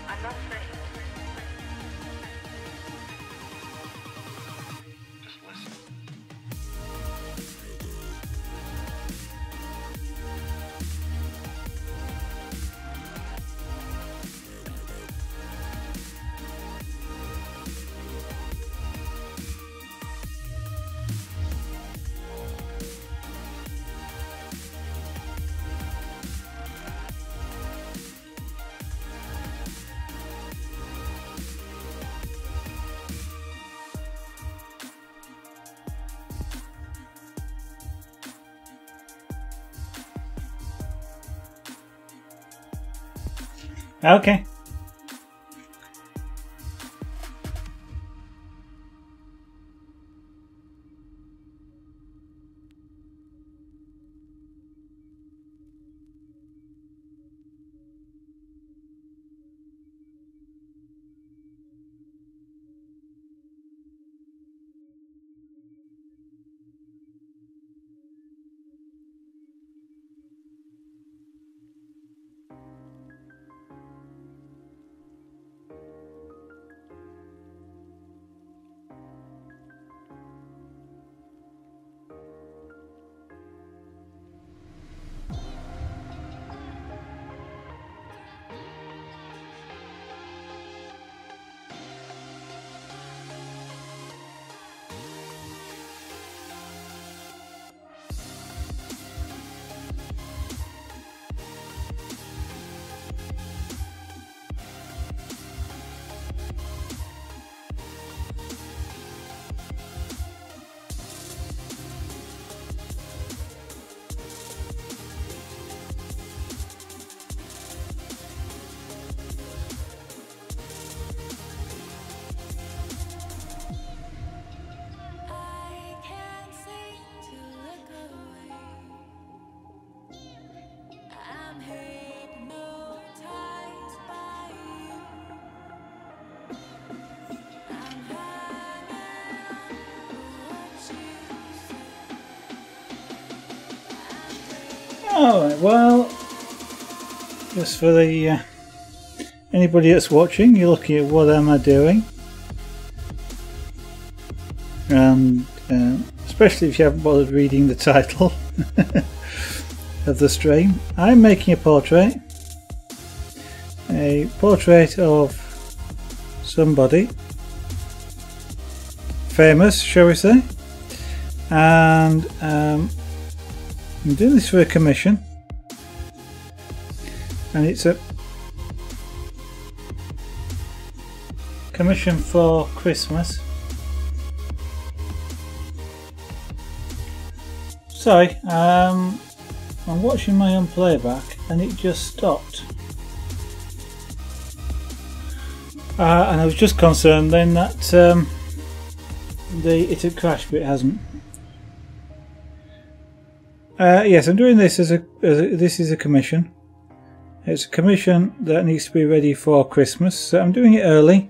I'm not afraid. Just listen. Okay. Alright, well, just for the anybody that's watching, you're looking at what am I doing, and especially if you haven't bothered reading the title of the stream, I'm making a portrait of somebody famous, shall we say, and I'm doing this for a commission, and it's a commission for Christmas. Sorry, I'm watching my own playback and it just stopped. And I was just concerned then that it had crashed, but it hasn't. Yes, I'm doing this this is a commission. It's a commission that needs to be ready for Christmas, so I'm doing it early,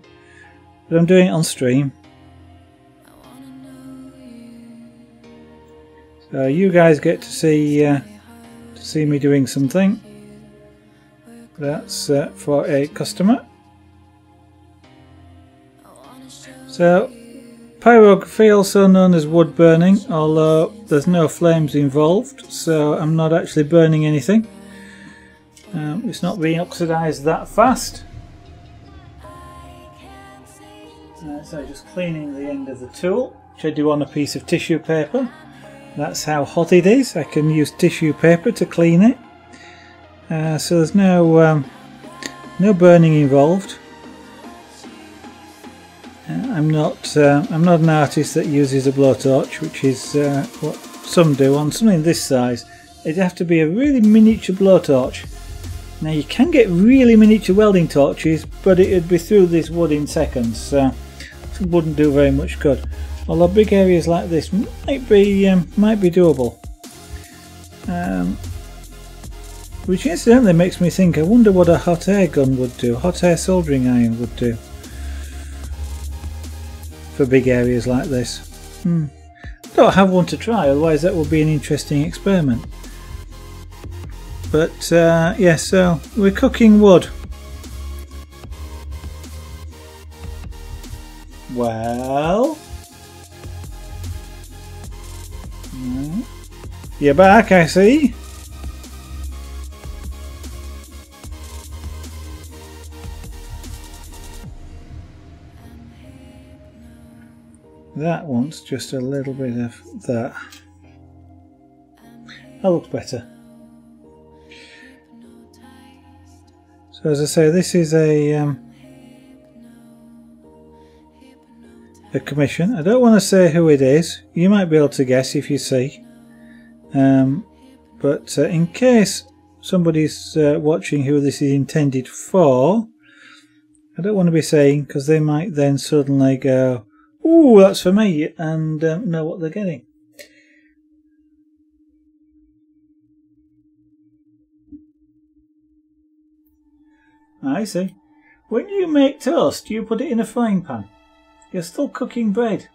but I'm doing it on stream. So you guys get to see me doing something. That's for a customer. So, pyrography, also known as wood burning, although there's no flames involved, so I'm not actually burning anything. It's not being oxidized that fast. So just cleaning the end of the tool, which I do on a piece of tissue paper. That's how hot it is. I can use tissue paper to clean it. So there's no burning involved. I'm not an artist that uses a blowtorch, which is what some do on something this size. It'd have to be a really miniature blowtorch. Now you can get really miniature welding torches, but it'd be through this wood in seconds, so it wouldn't do very much good. Although big areas like this might be doable. Which incidentally makes me think, I wonder what a hot air gun would do, hot air soldering iron would do for big areas like this. I don't have one to try, otherwise that would be an interesting experiment. But yeah, so we're cooking wood. Well, you're back, I see. That wants just a little bit of that. That looks better. So as I say, this is a commission. I don't want to say who it is. You might be able to guess if you see. But in case somebody's watching who this is intended for, I don't want to be saying, because they might then suddenly go, "Ooh, that's for me," and know what they're getting. I see. When you make toast, you put it in a frying pan. You're still cooking bread.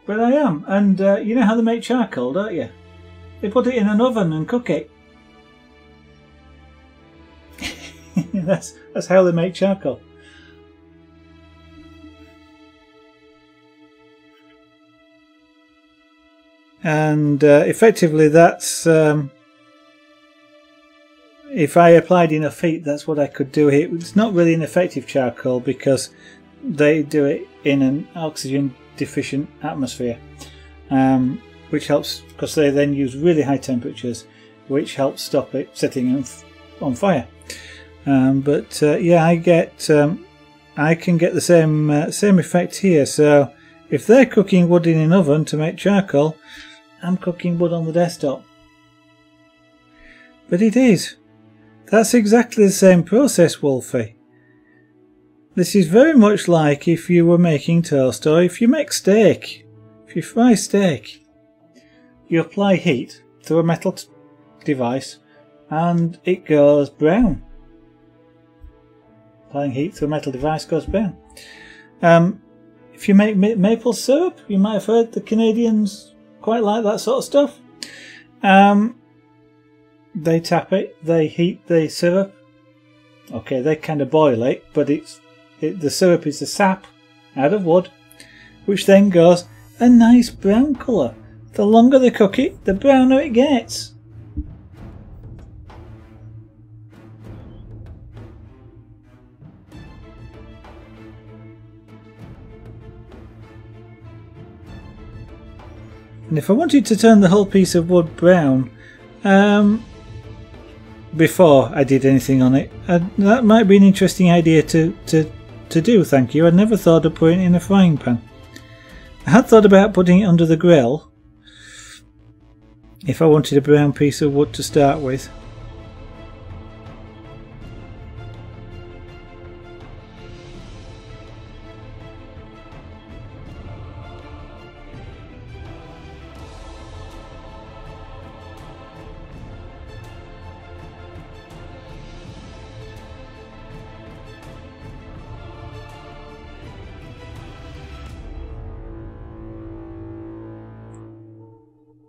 But I am, and you know how they make charcoal, don't you? They put it in an oven and cook it. that's how they make charcoal. And effectively that's, if I applied enough heat, that's what I could do here. It's not really an effective charcoal because they do it in an oxygen deficient atmosphere, which helps because they then use really high temperatures, which helps stop it setting on fire. Yeah, I can get the same effect here. So if they're cooking wood in an oven to make charcoal, I'm cooking wood on the desktop. But it is. That's exactly the same process, Wolfie. This is very much like if you were making toast, or if you make steak. If you fry steak, you apply heat through a metal device and it goes brown. Applying heat through a metal device goes brown. If you make maple syrup, you might have heard the Canadians quite like that sort of stuff. They tap it, they heat the syrup. Okay, they kind of boil it, but the syrup is the sap out of wood, which then goes a nice brown colour. The longer they cook it, the browner it gets. And if I wanted to turn the whole piece of wood brown, before I did anything on it, that might be an interesting idea to do, thank you. I'd never thought of putting it in a frying pan. I had thought about putting it under the grill if I wanted a brown piece of wood to start with.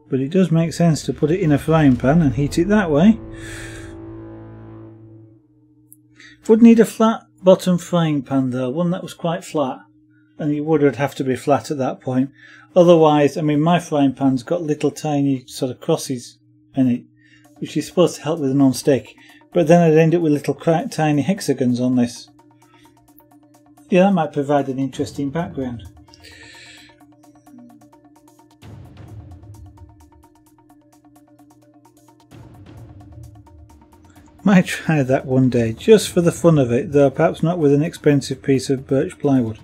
But it does make sense to put it in a frying pan and heat it that way. Would need a flat bottom frying pan though, one that was quite flat, and your wood would have to be flat at that point. Otherwise, I mean, my frying pan's got little tiny sort of crosses in it, which is supposed to help with the non-stick, but then I'd end up with little tiny hexagons on this. Yeah, that might provide an interesting background. Might try that one day, just for the fun of it, though perhaps not with an expensive piece of birch plywood.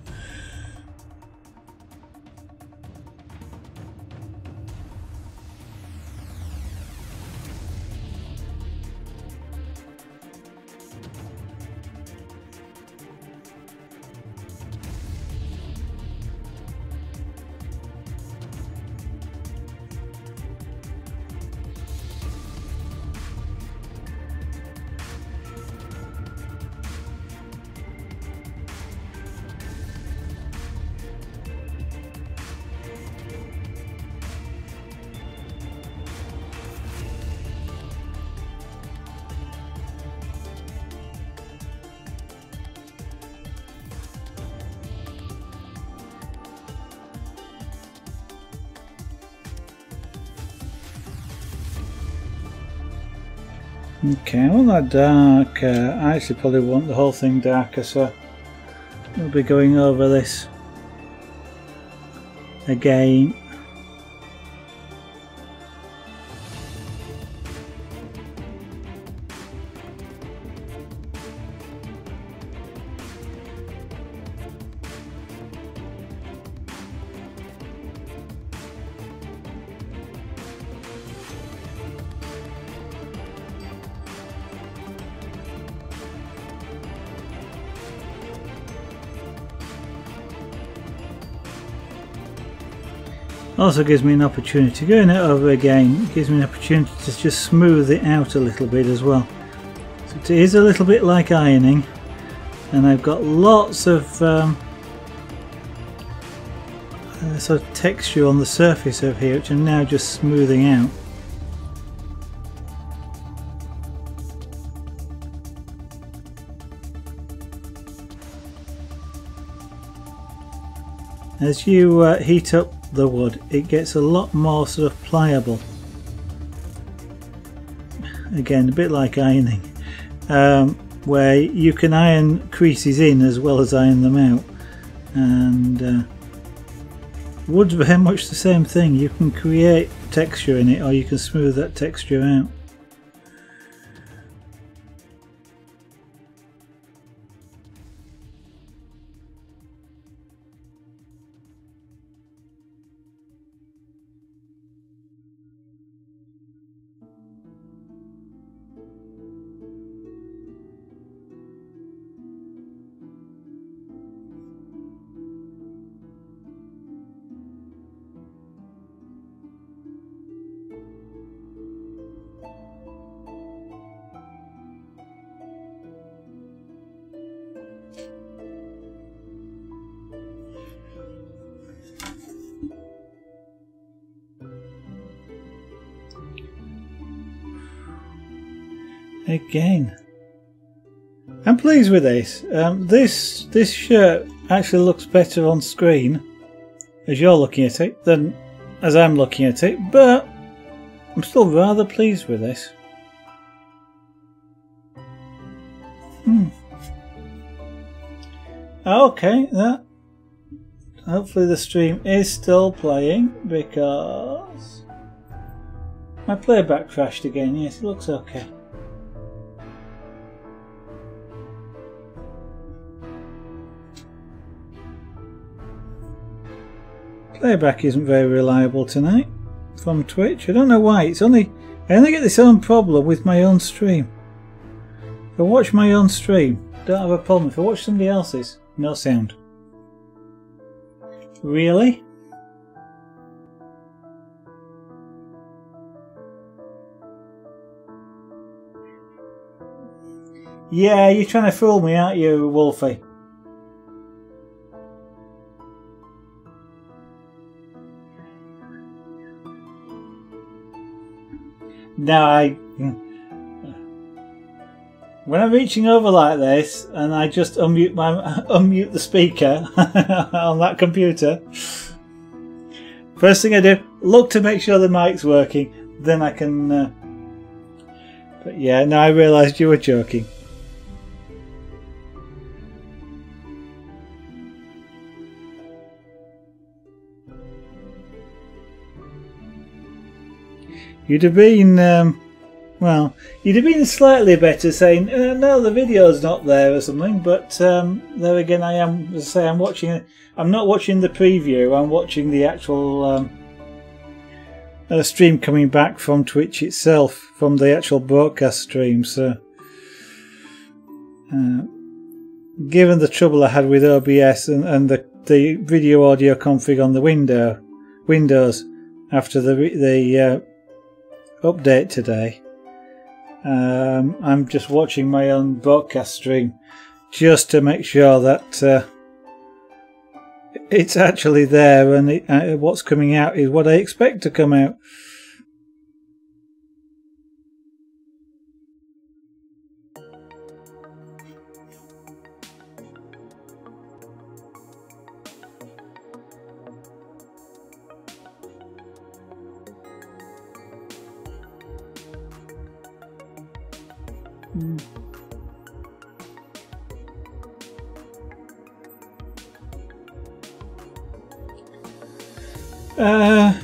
Okay, I want that dark. I actually probably want the whole thing darker, so we'll be going over this again. Also gives me an opportunity, going it over again, gives me an opportunity to just smooth it out a little bit as well. So it is a little bit like ironing, and I've got lots of sort of texture on the surface of here, which I'm now just smoothing out. As you heat up the wood, it gets a lot more sort of pliable. Again, a bit like ironing, where you can iron creases in as well as iron them out. And wood's very much the same thing. You can create texture in it, or you can smooth that texture out. Again, I'm pleased with this. This shirt actually looks better on screen as you're looking at it than as I'm looking at it, but I'm still rather pleased with this. Okay, that hopefully the stream is still playing, because my playback crashed again. Yes, it looks okay. Playback isn't very reliable tonight from Twitch. I don't know why. I only get this own problem with my own stream. If I watch my own stream, don't have a problem. If I watch somebody else's, no sound. Really? Yeah, you're trying to fool me, aren't you, Wolfie? No, when I'm reaching over like this and I just unmute the speaker on that computer, first thing I do, look to make sure the mic's working, then I can but yeah, no, I realised you were joking. You'd have been, well, you'd have been slightly better saying, no, the video's not there or something, but there again, I am, as I say, I'm not watching the preview, I'm watching the actual stream coming back from Twitch itself, from the actual broadcast stream, so given the trouble I had with OBS and the video audio config on the Windows after the update today, I'm just watching my own broadcast stream just to make sure that it's actually there and what's coming out is what I expect to come out.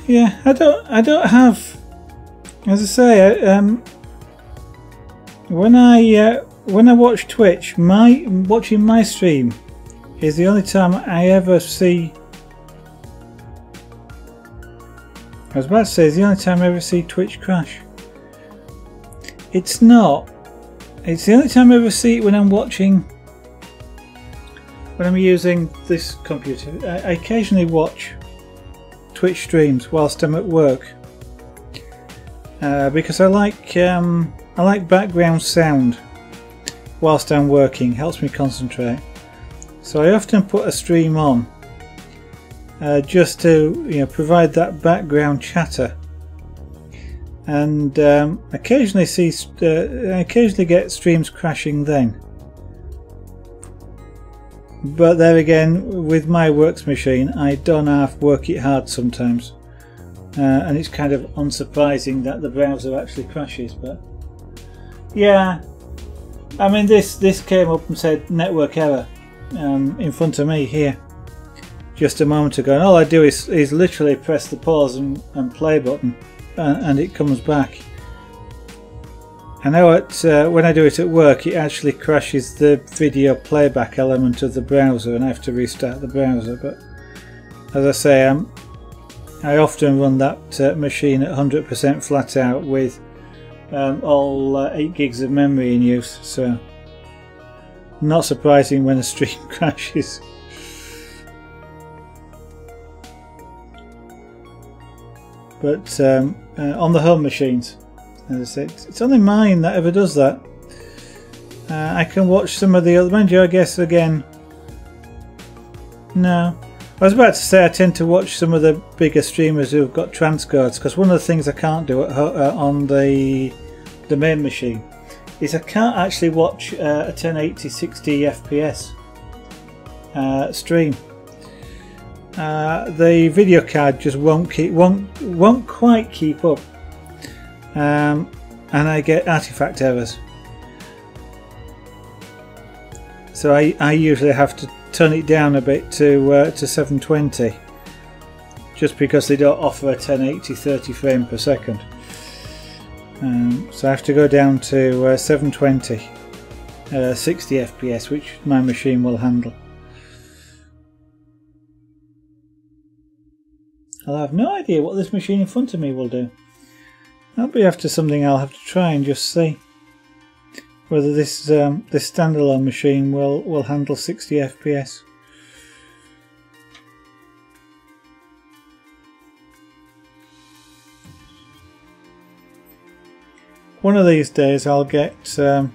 Yeah, I don't have, as I say, when I watch Twitch, watching my stream is the only time I ever see. I was about to say, it's the only time I ever see Twitch crash. It's not. It's the only time I ever see it when I'm watching, when I'm using this computer. I occasionally watch Twitch streams whilst I'm at work because I like background sound whilst I'm working. Helps me concentrate. So I often put a stream on just to provide that background chatter, and occasionally get streams crashing then. But there again, with my works machine, I don't half work it hard sometimes, and it's kind of unsurprising that the browser actually crashes. But yeah, I mean this came up and said network error in front of me here just a moment ago, and all I do is literally press the pause and play button, and it comes back. I know when I do it at work, it actually crashes the video playback element of the browser, and I have to restart the browser. But as I say, I often run that machine at 100% flat out with all 8 gigs of memory in use, so not surprising when a stream crashes. But on the home machines, as I said, it's only mine that ever does that. I can watch some of the other, mind you, I guess again, no. I was about to say I tend to watch some of the bigger streamers who've got transcodes, because one of the things I can't do on the main machine is I can't actually watch a 1080 60 FPS stream. The video card just won't quite keep up, and I get artifact errors. So I usually have to turn it down a bit to 720, just because they don't offer a 1080 30 frame per second. So I have to go down to 720 60 FPS, which my machine will handle. I'll have no idea what this machine in front of me will do. That'll be after something I'll have to try and just see whether this standalone machine will handle 60 FPS. One of these days I'll get a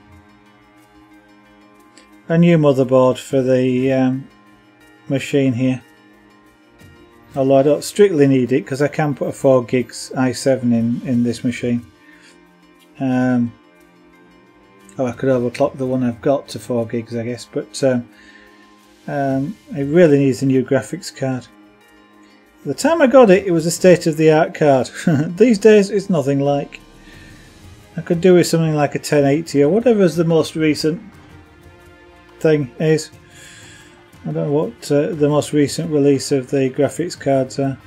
new motherboard for the machine here. Although I don't strictly need it, because I can put a 4 gigs i7 in this machine. Oh, I could overclock the one I've got to 4 gigs, I guess, but it really needs a new graphics card. The time I got it, it was a state-of-the-art card. These days, it's nothing like. I could do with something like a 1080 or whatever's the most recent thing is. I don't know what the most recent release of the graphics cards are.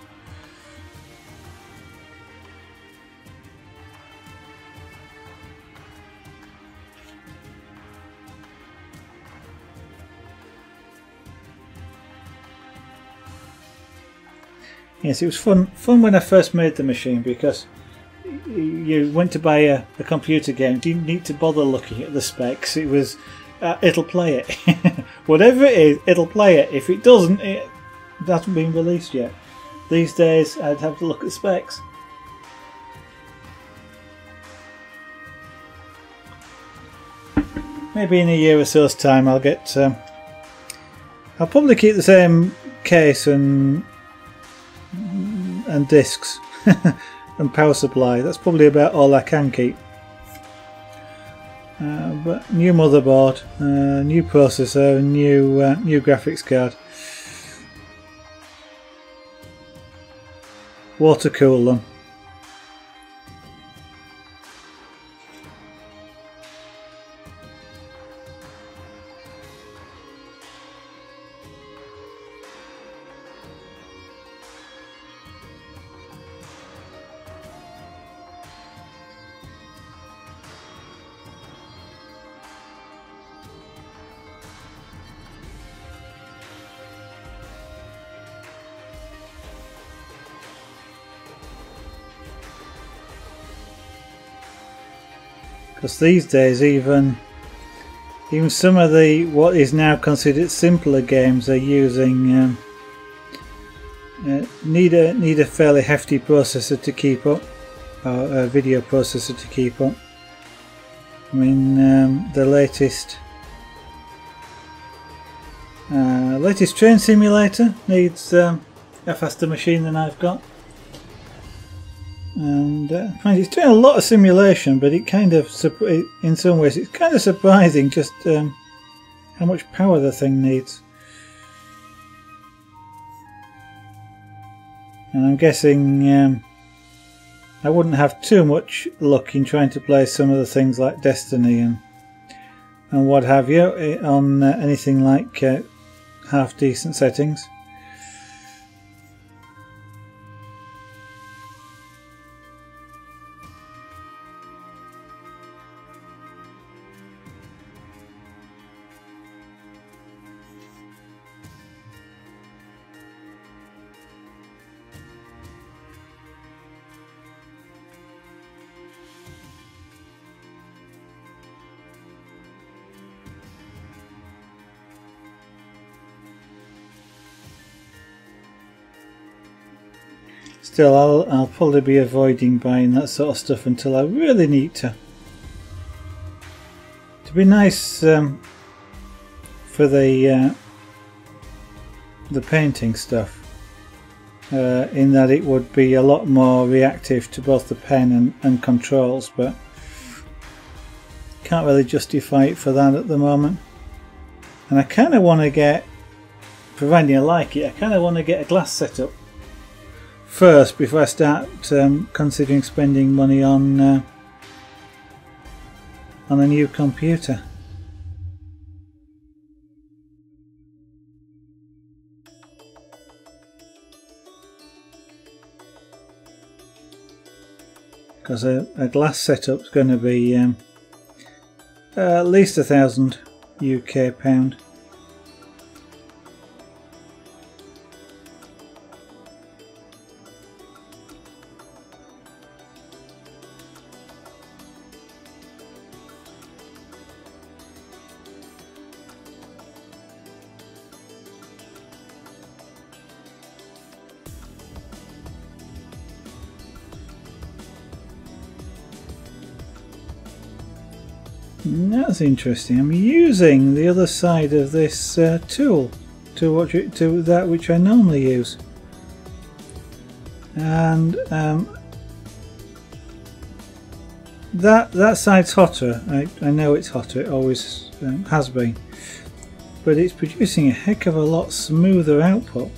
Yes, it was fun when I first made the machine, because you went to buy a computer game, didn't need to bother looking at the specs. It was it'll play it. Whatever it is, it'll play it. If it doesn't, it hasn't been released yet. These days I'd have to look at the specs. Maybe in a year or so's time I'll get I'll probably keep the same case and discs and power supply. That's probably about all I can keep. But new motherboard, new processor, new graphics card. Water cool them. Because these days even some of the what is now considered simpler games are using need a fairly hefty processor to keep up, or a video processor to keep up. I mean, the latest train simulator needs a faster machine than I've got, and I find it's doing a lot of simulation, but it kind of, in some ways, it's kind of surprising just how much power the thing needs. And I'm guessing I wouldn't have too much luck in trying to play some of the things like Destiny and what have you on anything like half decent settings. Still, I'll probably be avoiding buying that sort of stuff until I really need to. To be nice for the painting stuff, in that it would be a lot more reactive to both the pen and controls, but can't really justify it for that at the moment. And I kind of want to get, providing I like it, I kind of want to get a glass setup first before I start considering spending money on a new computer. Because a glass setup's going to be at least £1,000 UK. That's interesting. I'm using the other side of this tool to that which I normally use, and that side's hotter. I know it's hotter. It always has been, but it's producing a heck of a lot smoother output.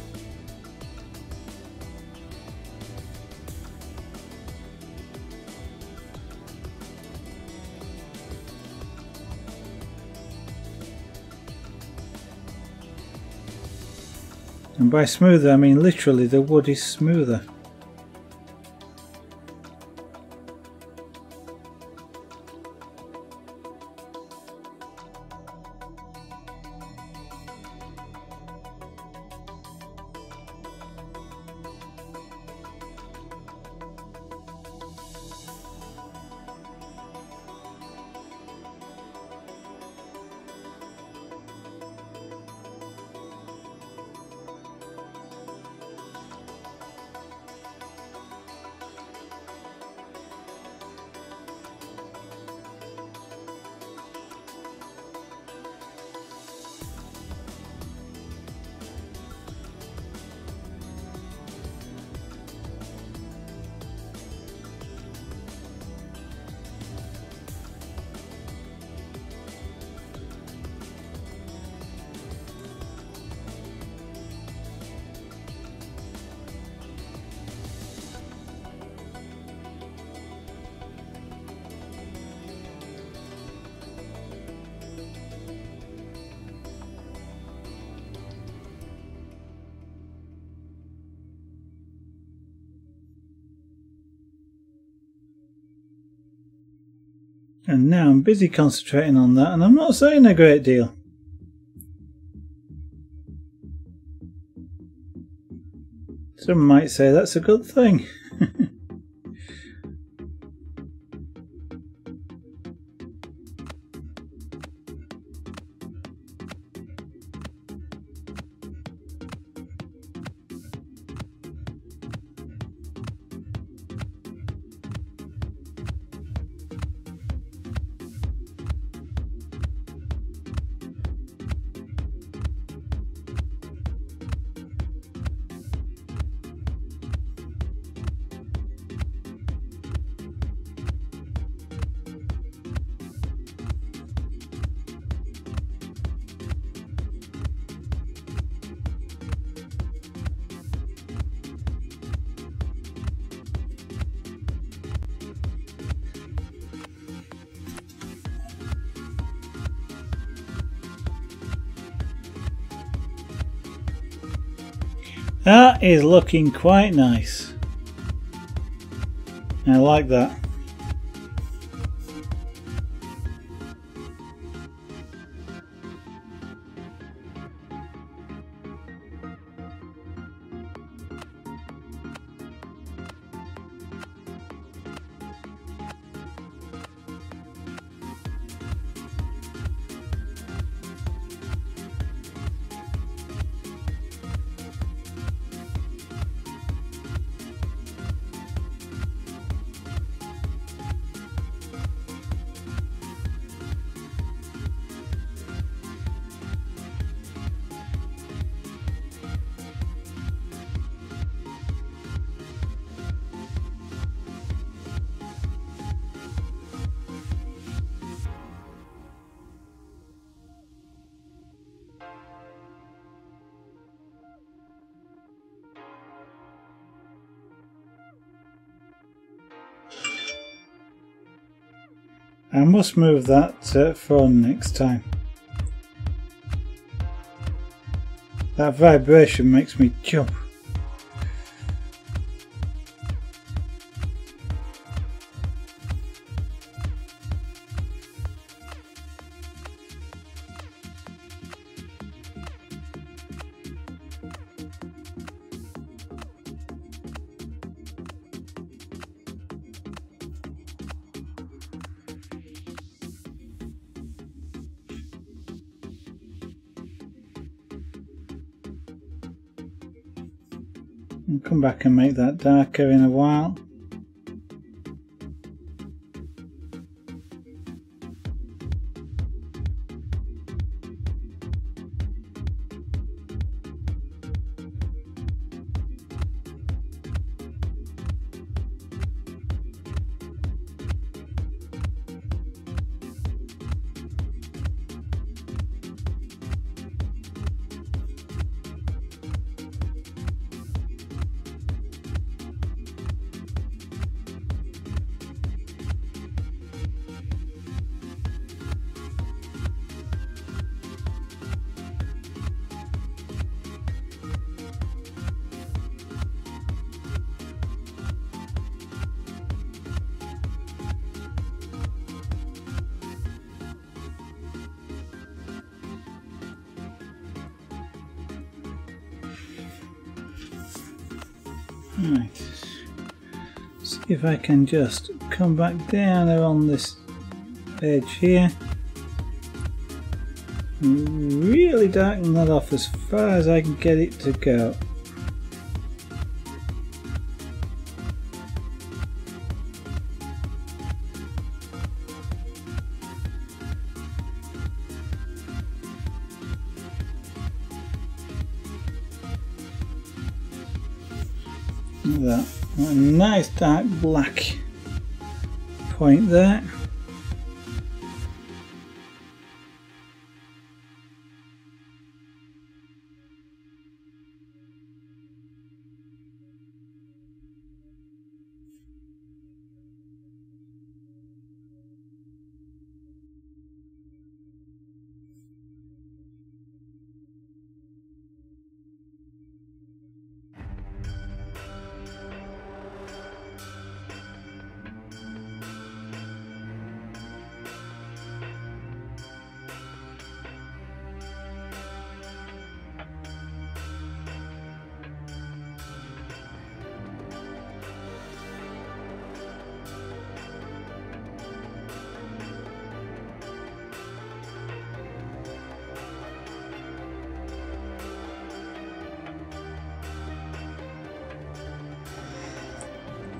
And by smoother, I mean literally the wood is smoother. And now I'm busy concentrating on that, and I'm not saying a great deal. Some might say that's a good thing. That is looking quite nice. I like that. I must move that phone next time. That vibration makes me jump. I'll come back and make that darker in a while. Right, see if I can just come back down on this edge here and really darken that off as far as I can get it to go. That a nice dark black point there.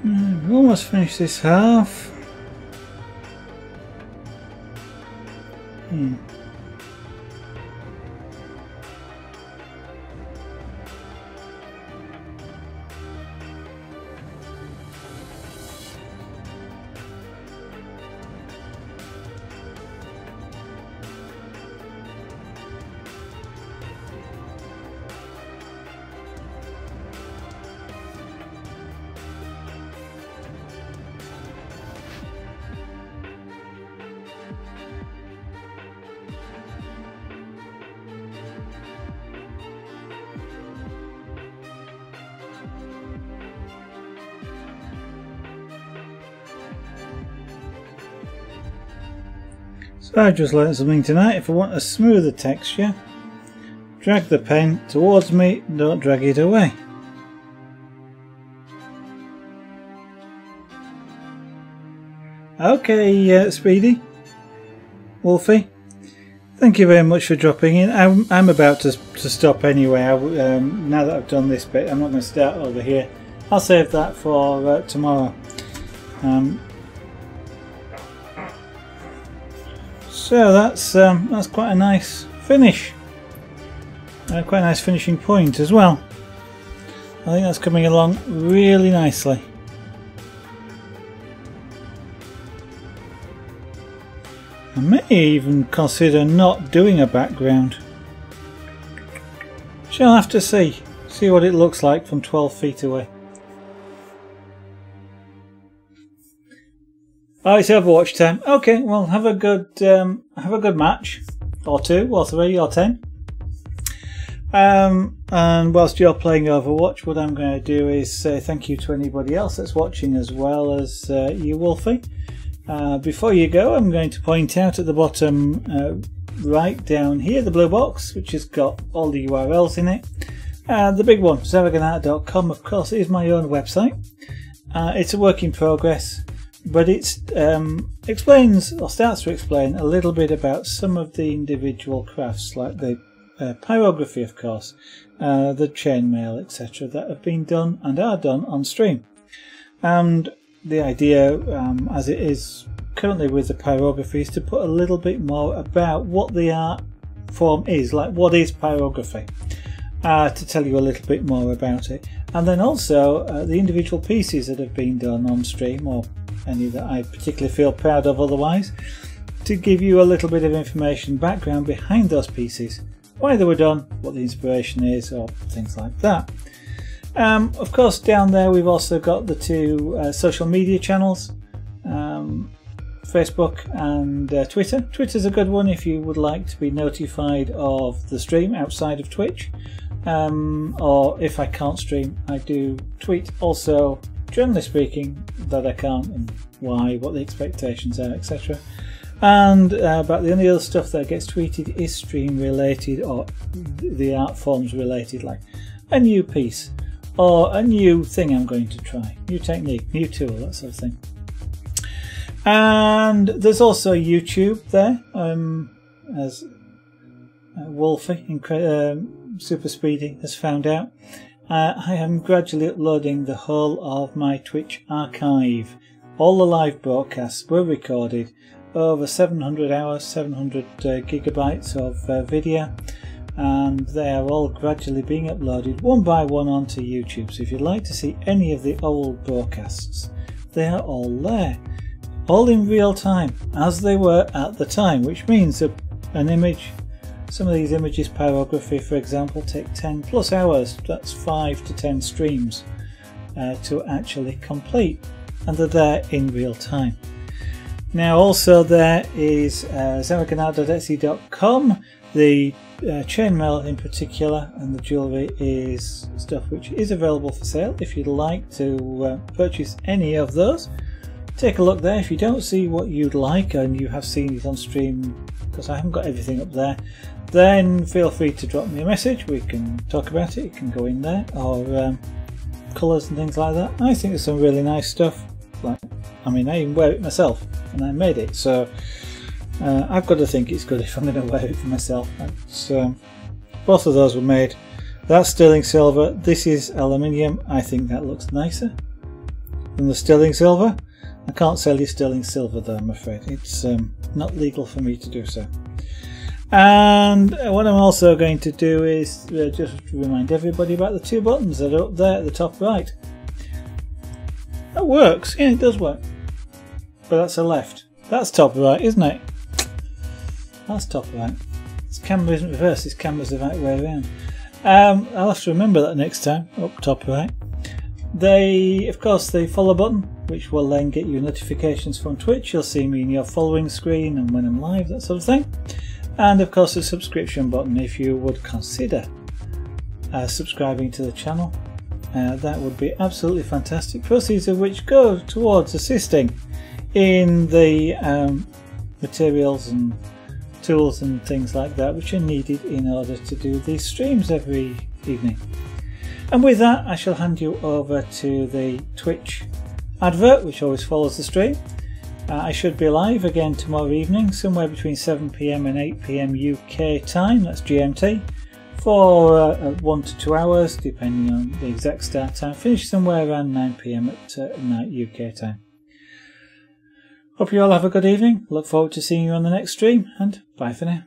We've almost finished this half. So I just learned something tonight. If I want a smoother texture, drag the pen towards me, don't drag it away. Okay, Speedy, Wolfie, thank you very much for dropping in. I'm about to stop anyway. Now that I've done this bit, I'm not going to start over here. I'll save that for tomorrow. So that's quite a nice finish. Quite a nice finishing point as well. I think that's coming along really nicely. I may even consider not doing a background. Shall have to see what it looks like from 12 feet away. Oh, it's Overwatch time. Okay, well, have a good match, or 2, or 3, or 10. And whilst you're playing Overwatch, what I'm going to do is say thank you to anybody else that's watching, as well as you, Wolfie. Before you go, I'm going to point out at the bottom right down here, the blue box, which has got all the URLs in it. The big one, zaragonart.com, of course, is my own website. It's a work in progress, but it explains, or starts to explain, a little bit about some of the individual crafts, like the pyrography, of course, the chainmail, etc., that have been done and are done on stream. And the idea, as it is currently with the pyrography, is to put a little bit more about what the art form is, like what is pyrography, to tell you a little bit more about it. And then also the individual pieces that have been done on stream, or any that I particularly feel proud of otherwise, to give you a little bit of information, background behind those pieces, why they were done, what the inspiration is, or things like that. Of course, down there we've also got the 2 social media channels, Facebook and Twitter. Twitter's a good one if you would like to be notified of the stream outside of Twitch, or if I can't stream, I do tweet also, generally speaking, that I can't and why, what the expectations are, etc. And about the only other stuff that gets tweeted is stream related, or the art forms related, like a new piece or a new thing I'm going to try, new technique, new tool, that sort of thing. And there's also YouTube there, as Wolfie, Super Speedy, has found out. I am gradually uploading the whole of my Twitch archive. All the live broadcasts were recorded, over 700 hours, 700 gigabytes of video, and they are all gradually being uploaded one by one onto YouTube. So if you'd like to see any of the old broadcasts, they are all there, all in real time as they were at the time, which means that an image, some of these images, pyrography for example, take 10+ hours. That's 5 to 10 streams to actually complete, and they're there in real time. Now also there is zaragonart.etsy.com. The chainmail in particular and the jewellery is stuff which is available for sale. If you'd like to purchase any of those, take a look there. If you don't see what you'd like and you have seen it on stream, because I haven't got everything up there, then feel free to drop me a message. We can talk about it. It can go in there, or colours and things like that. I think there's some really nice stuff. Like, I mean, I even wear it myself and I made it, so I've got to think it's good if I'm going to wear it for myself. Both of those were made. That's sterling silver, this is aluminium. I think that looks nicer than the sterling silver. I can't sell you sterling silver though, I'm afraid. It's not legal for me to do so. And what I'm also going to do is just remind everybody about the 2 buttons that are up there at the top right. That works, yeah, it does work. But that's a left. That's top right, isn't it? That's top right. This camera isn't reversed, this camera's the right way around. I'll have to remember that next time. Up top right. Of course, the follow button, which will then get you notifications from Twitch. You'll see me in your following screen and when I'm live, that sort of thing. And of course the subscription button, if you would consider subscribing to the channel. That would be absolutely fantastic. Proceeds of which go towards assisting in the materials and tools and things like that which are needed in order to do these streams every evening. And with that, I shall hand you over to the Twitch advert, which always follows the stream. I should be live again tomorrow evening, somewhere between 7 PM and 8 PM UK time, that's GMT, for 1 to 2 hours, depending on the exact start time. Finish somewhere around 9 PM at night UK time. Hope you all have a good evening. Look forward to seeing you on the next stream, and bye for now.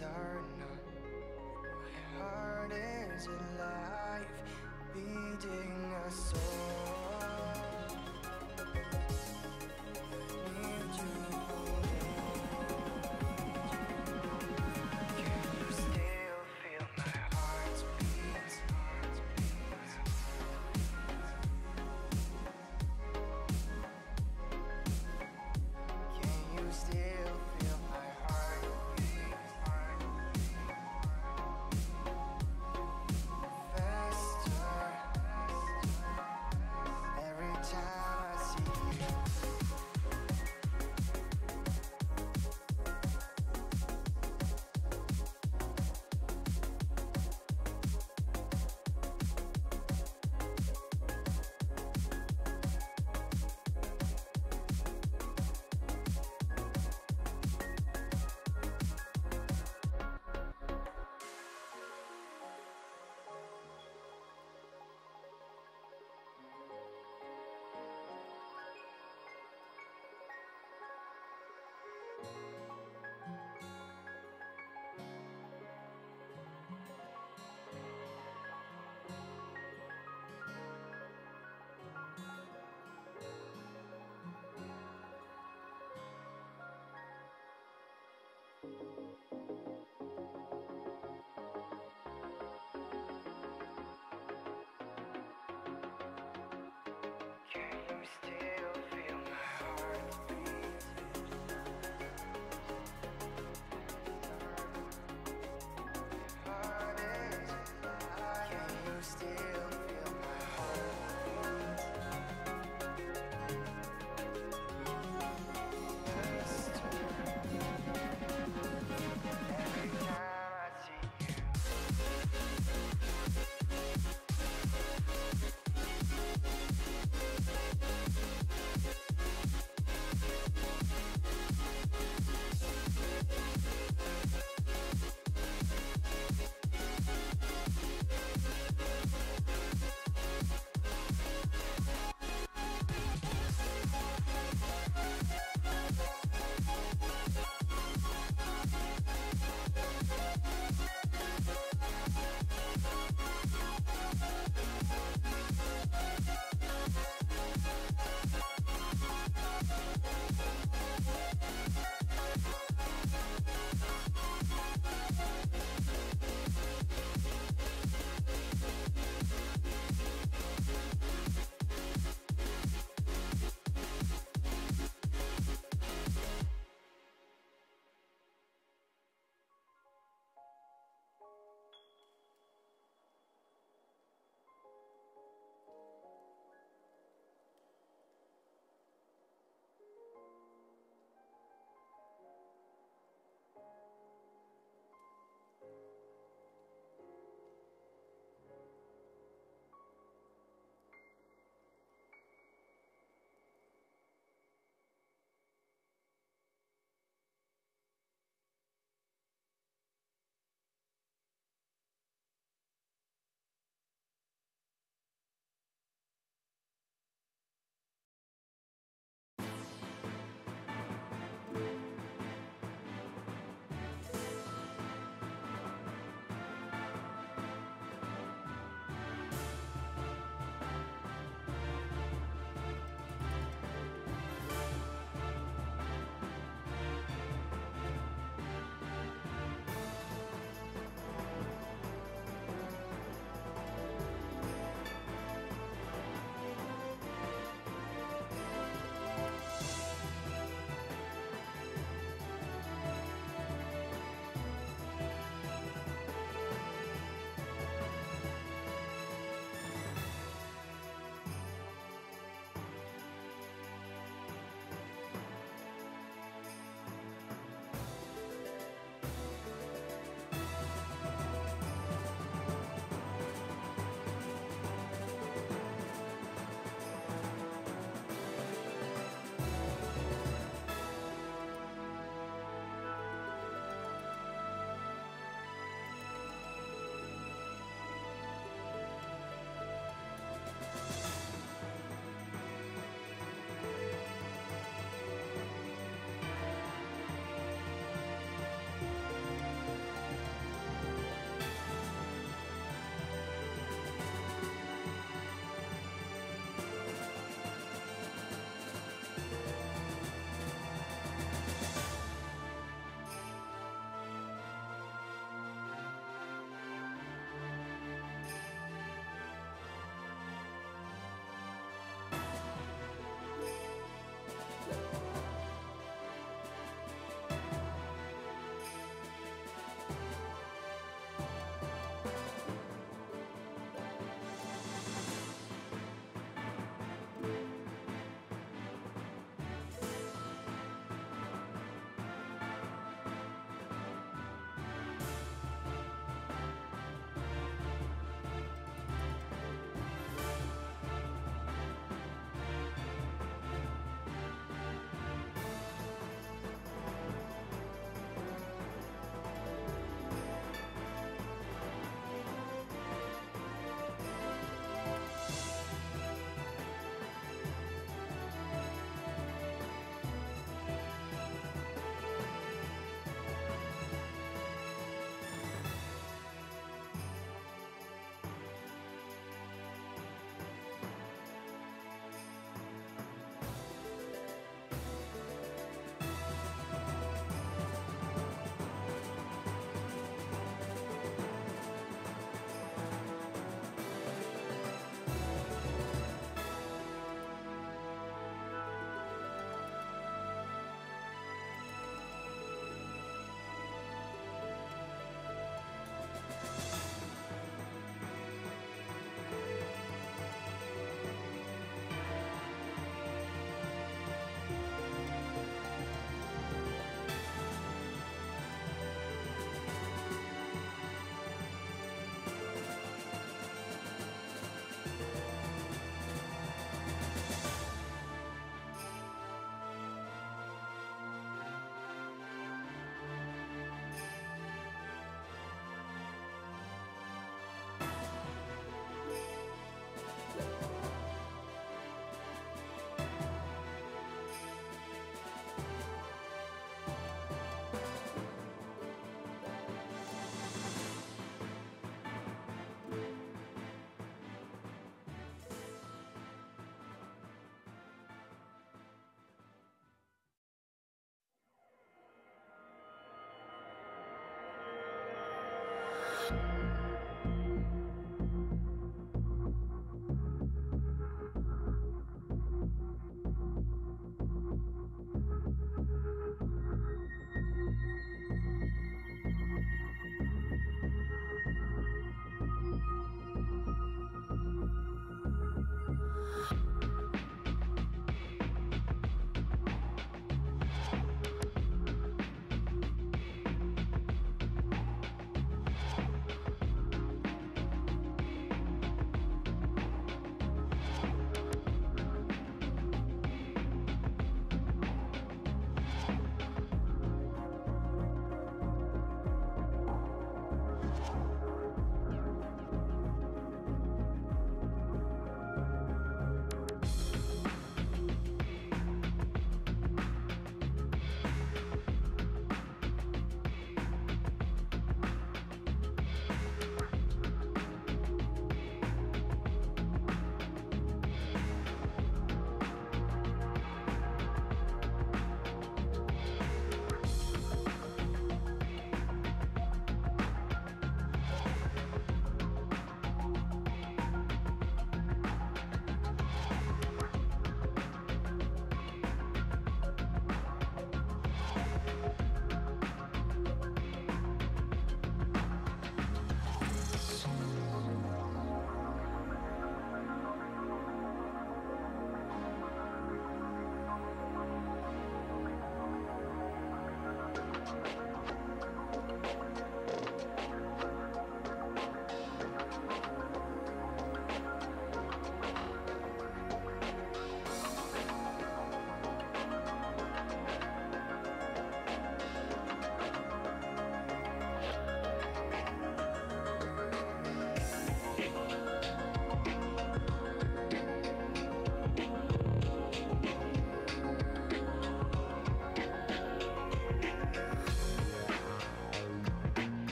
things are not. My heart is alive, beating a song. Need you Can you still feel my heart's beats? Can you still feel my heartbeat? Faster every time I see you. Can you still feel my heartbeat? Heart is alive. Can you still feel my heartbeat? Faster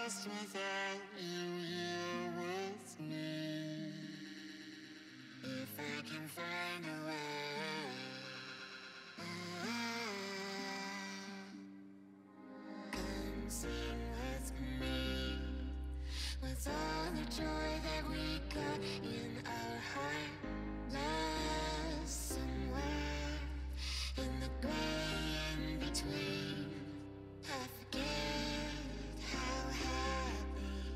lost without you here with me. If I can find a way, come sing with me. With all the joy that we got in our heart, lost somewhere in the gray in between. I forget how happy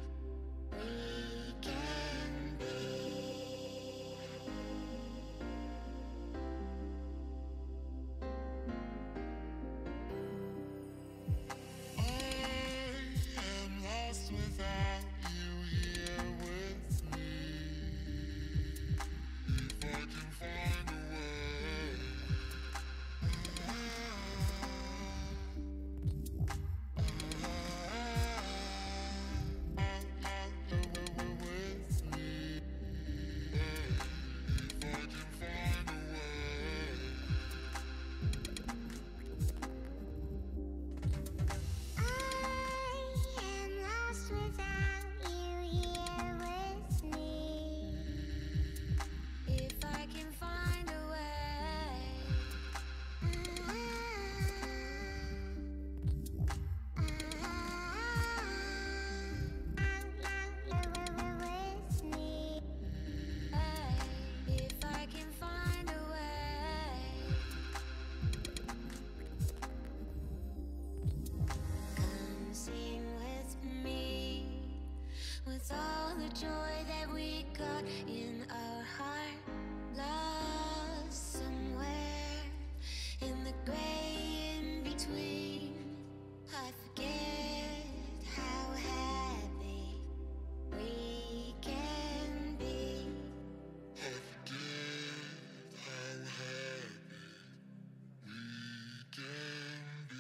joy that we got in our heart, lost somewhere in the gray in between. I forget how happy we can be. I forget how happy we can be.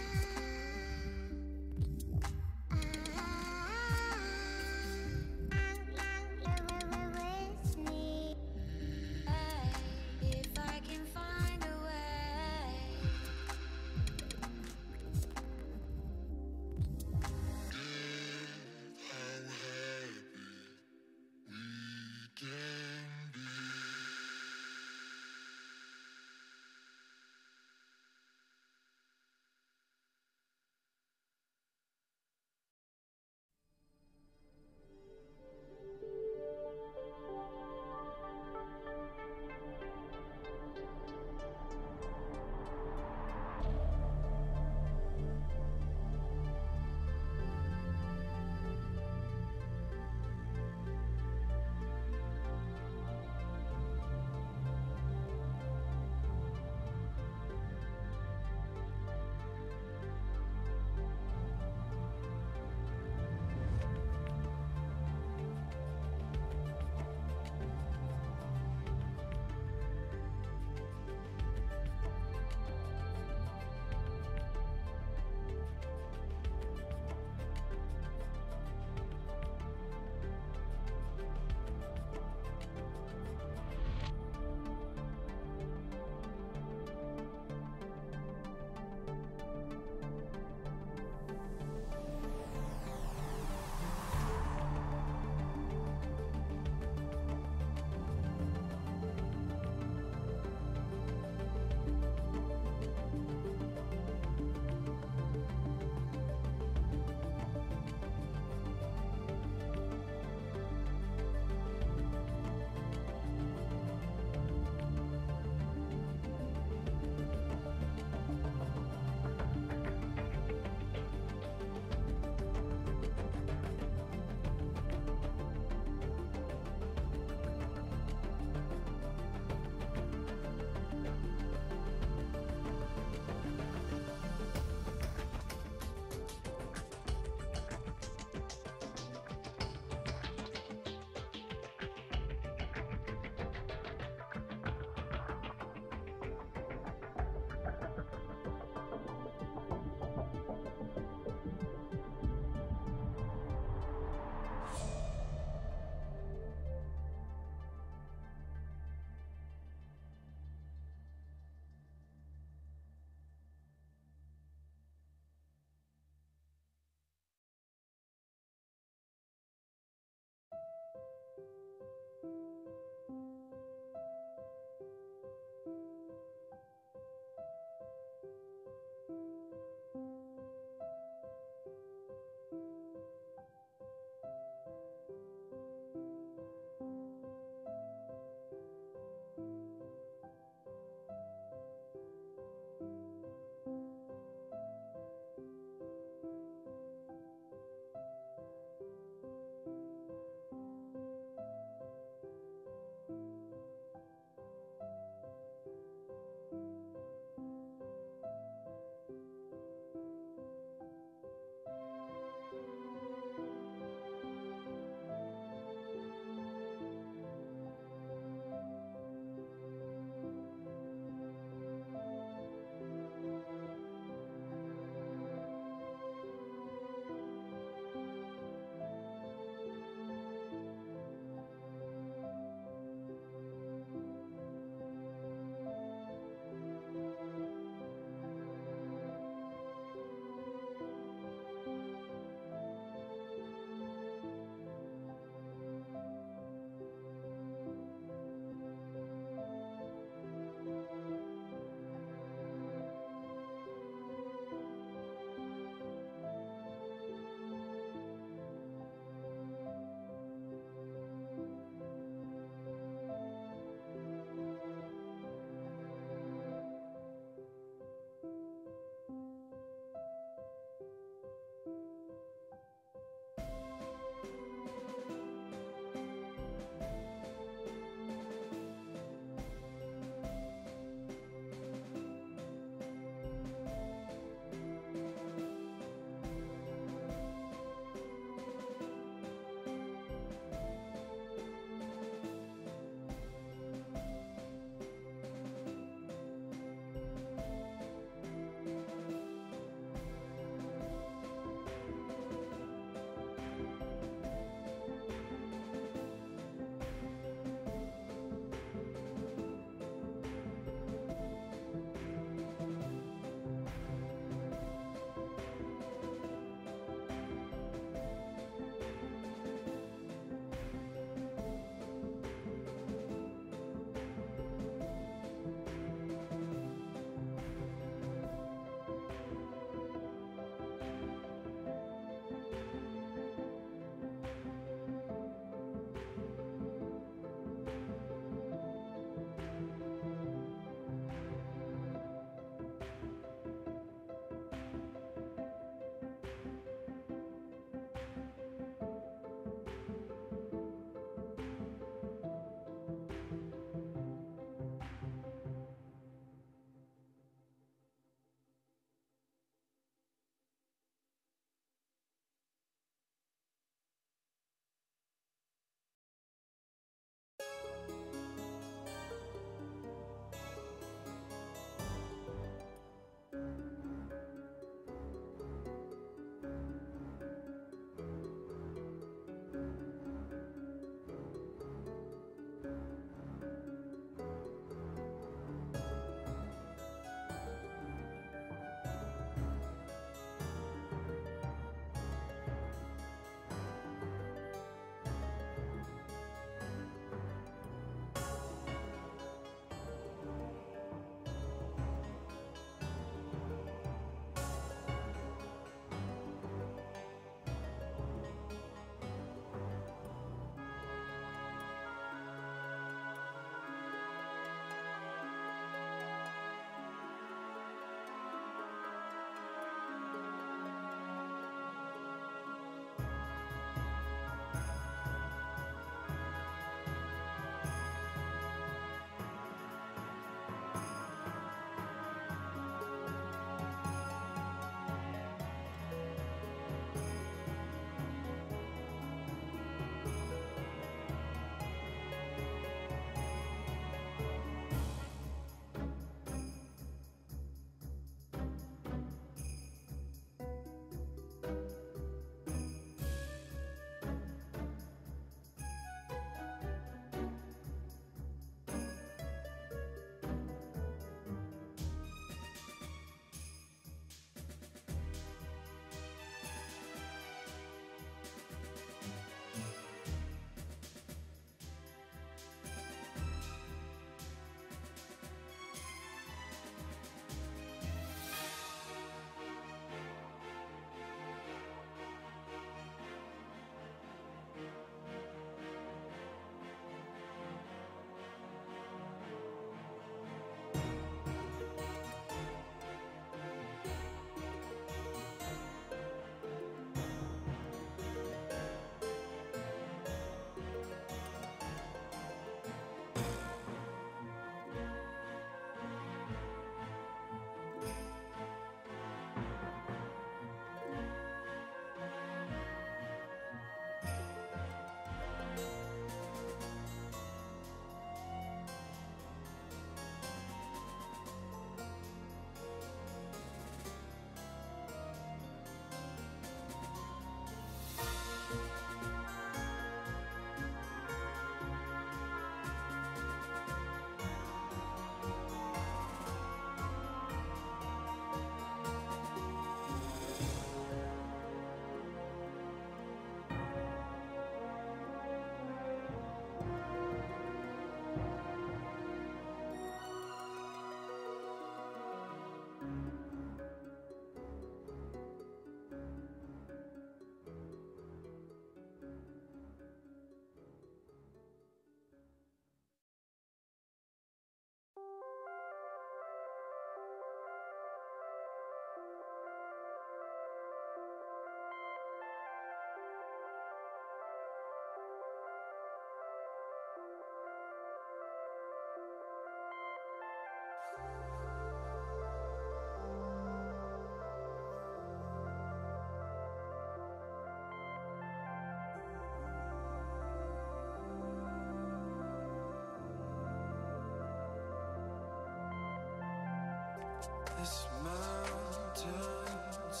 This mountain's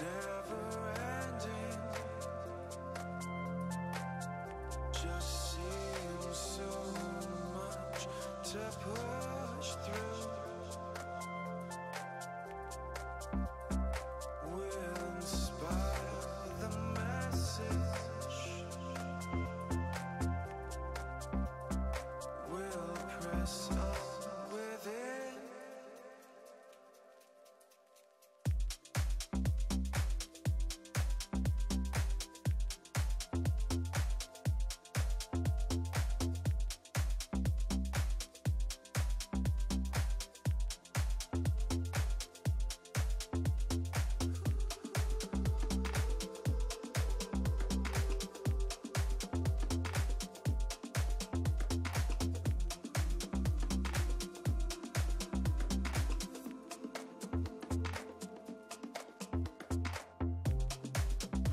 never ending. Just seems so much to push through. We'll inspire the message. We'll press on within.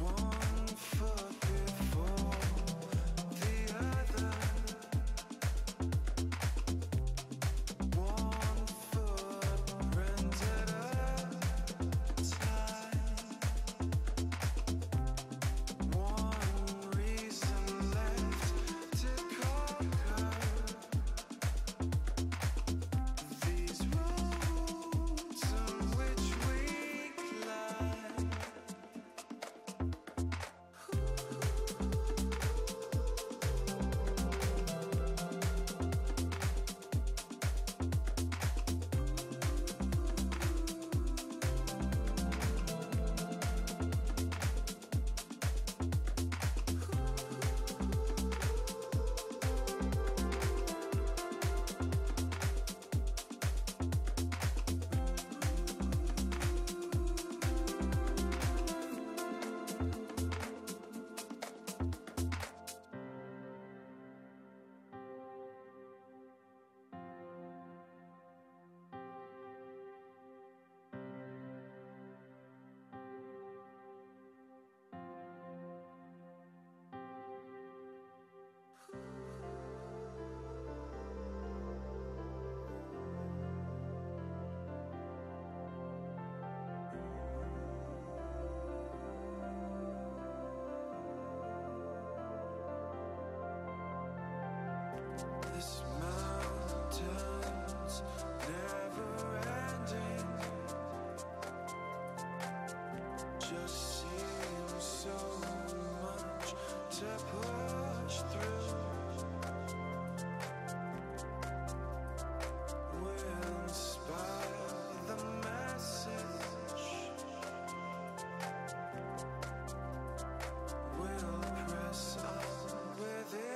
One foot before the other. One footprint at a time. One reason left to conquer these roads on which we climb. This mountain's never ending. Just seems so much to push through. We'll inspire the message. We'll press on within.